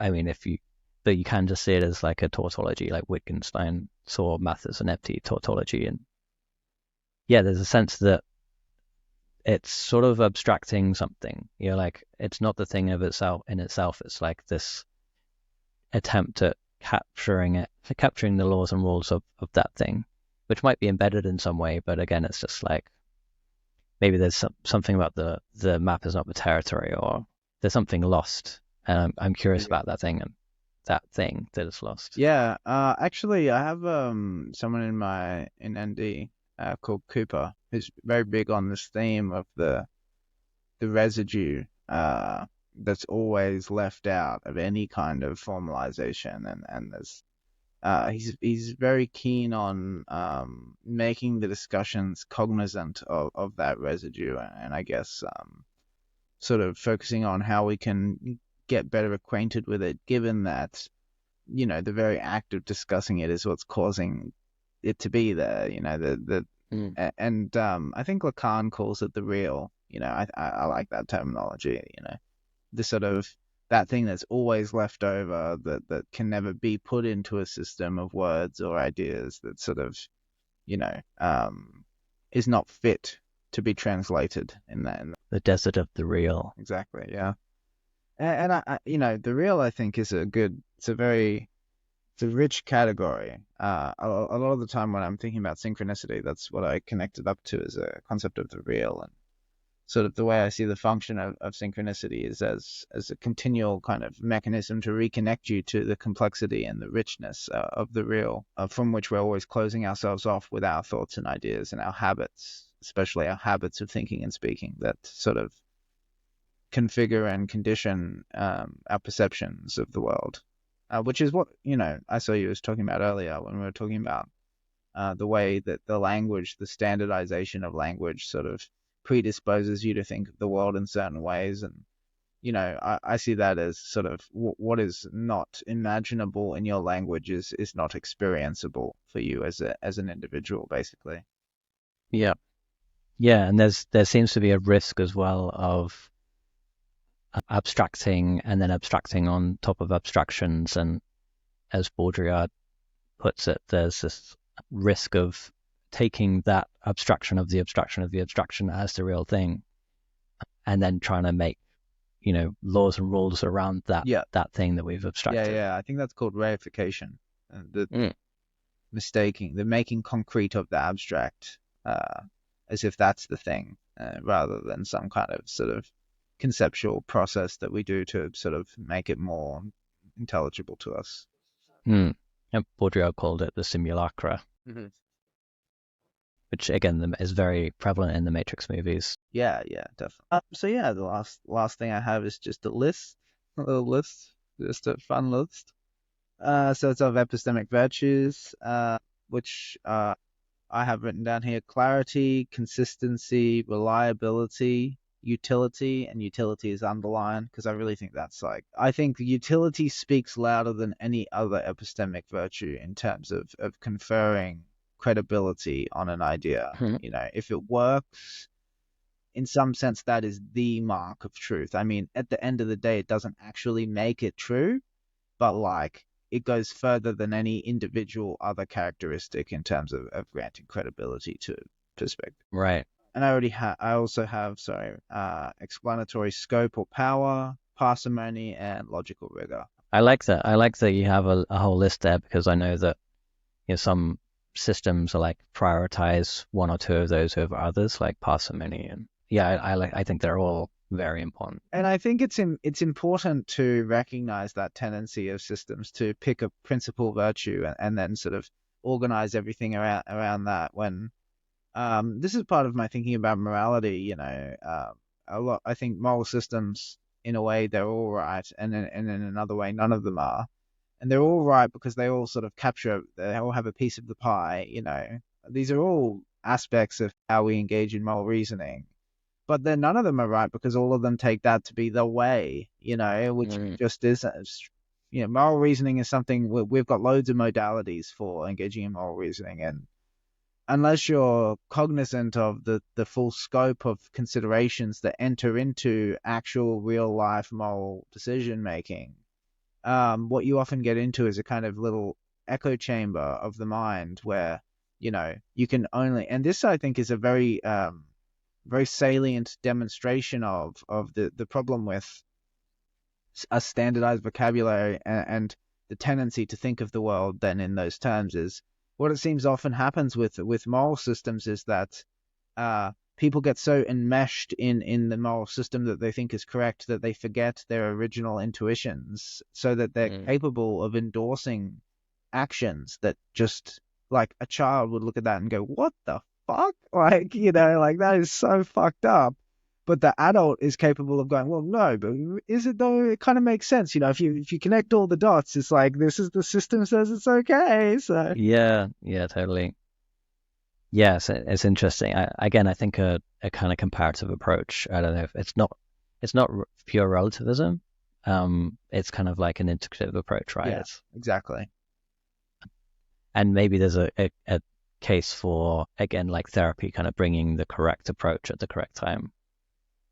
I mean, but you can just see it as like a tautology, like Wittgenstein saw math as an empty tautology. And there's a sense that it's sort of abstracting something. Like it's not the thing of itself in itself. It's like this attempt at capturing the laws and rules of that thing, which might be embedded in some way. But again, it's just like maybe there's something about the map is not the territory, or there's something lost. And I'm curious about that thing and that thing that is lost. Yeah, actually, I have someone in ND called Cooper, who's very big on this theme of the residue that's always left out of any kind of formalization, and there's he's very keen on making the discussions cognizant of that residue, and I guess sort of focusing on how we can get better acquainted with it, given that the very act of discussing it is what's causing it to be there. And I think Lacan calls it the real. I like that terminology. The sort of that thing that's always left over, that can never be put into a system of words or ideas, that sort of is not fit to be translated in that. The desert of the real. Exactly. Yeah. And I the real, I think, is it's a rich category. A lot of the time when I'm thinking about synchronicity, that's what I connect it up to, as a concept of the real. And sort of the way I see the function of synchronicity is as a continual kind of mechanism to reconnect you to the complexity and the richness of the real, from which we're always closing ourselves off with our thoughts and ideas and our habits, especially our habits of thinking and speaking, that sort of configure and condition our perceptions of the world, which is what, I saw you was talking about earlier when we were talking about the way that the language, the standardization of language sort of predisposes you to think of the world in certain ways. And, I see that as sort of what is not imaginable in your language is not experienceable for you as an individual, basically. Yeah. Yeah, and there seems to be a risk as well of abstracting and then abstracting on top of abstractions. And as Baudrillard puts it, there's this risk of taking that abstraction of the abstraction of the abstraction as the real thing, and then trying to make, laws and rules around that thing that we've abstracted. Yeah. I think that's called reification. The making concrete of the abstract, as if that's the thing, rather than some kind of sort of conceptual process that we do to sort of make it more intelligible to us. And Baudrillard called it the simulacra, which again is very prevalent in the Matrix movies. Yeah, definitely. So yeah, the last thing I have is just a list, just a fun list. So it's of epistemic virtues, which I have written down here: clarity, consistency, reliability, utility, and utility is underlined because I really think I think the utility speaks louder than any other epistemic virtue in terms of conferring credibility on an idea. If it works, in some sense, that is the mark of truth. I mean, at the end of the day, it doesn't actually make it true, but it goes further than any individual other characteristic in terms of granting credibility to perspective. Right. And I also have explanatory scope or power, parsimony, and logical rigor. I like that. I like that you have a whole list there, because I know that some systems are prioritize one or two of those over others, like parsimony, and I think they're all very important. And I think it's important to recognize that tendency of systems to pick a principal virtue and then sort of organize everything around that. When this is part of my thinking about morality, a lot. I think moral systems, in a way, they're all right, and in another way, none of them are. And they're all right because they all sort of they all have a piece of the pie. These are all aspects of how we engage in moral reasoning. But then none of them are right because all of them take that to be the way, which just is, moral reasoning is something we've got loads of modalities for engaging in moral reasoning. And unless you're cognizant of the full scope of considerations that enter into actual real life moral decision making, what you often get into is a kind of little echo chamber of the mind where, you can only, and this I think is a very salient demonstration of the problem with a standardized vocabulary and the tendency to think of the world then in those terms, is what it seems often happens with moral systems is that people get so enmeshed in the moral system that they think is correct that they forget their original intuitions, so that they're capable of endorsing actions that just, like, a child would look at that and go, what the fuck? That is so fucked up. But the adult is capable of going, well, no, but is it though? It kind of makes sense. If you connect all the dots, it's like, this is the system says it's okay. So yeah, totally. Yes, it's interesting. I think a kind of comparative approach. I don't know if it's not pure relativism. It's kind of like an integrative approach, right? Yeah, exactly. And maybe there's a case for, again, like therapy, kind of bringing the correct approach at the correct time.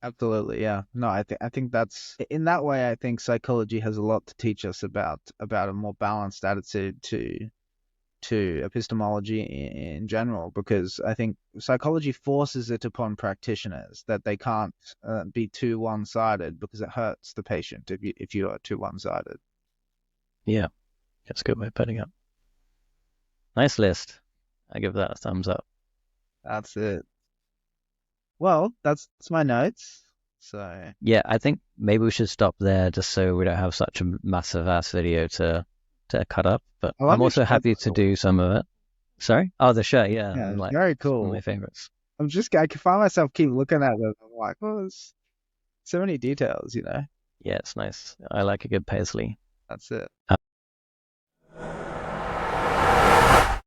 Absolutely, yeah. No, I think that's, in that way, I think psychology has a lot to teach us about a more balanced attitude to epistemology in general, because I think psychology forces it upon practitioners that they can't be too one-sided, because it hurts the patient if you are too one-sided. Yeah, that's a good way of putting it. Nice list. I give that a thumbs up. That's it. Well, that's my notes. So Yeah, I think maybe we should stop there just so we don't have such a massive ass video to cut up. But I love I'm your also shirt, happy by to the way. do some of it. Sorry? Oh, the shirt, yeah. Yeah, I'm it's like, very it's one of my cool. favorites. I can find myself keep looking at it. I'm like, oh, there's so many details, Yeah, it's nice. I like a good paisley. That's it.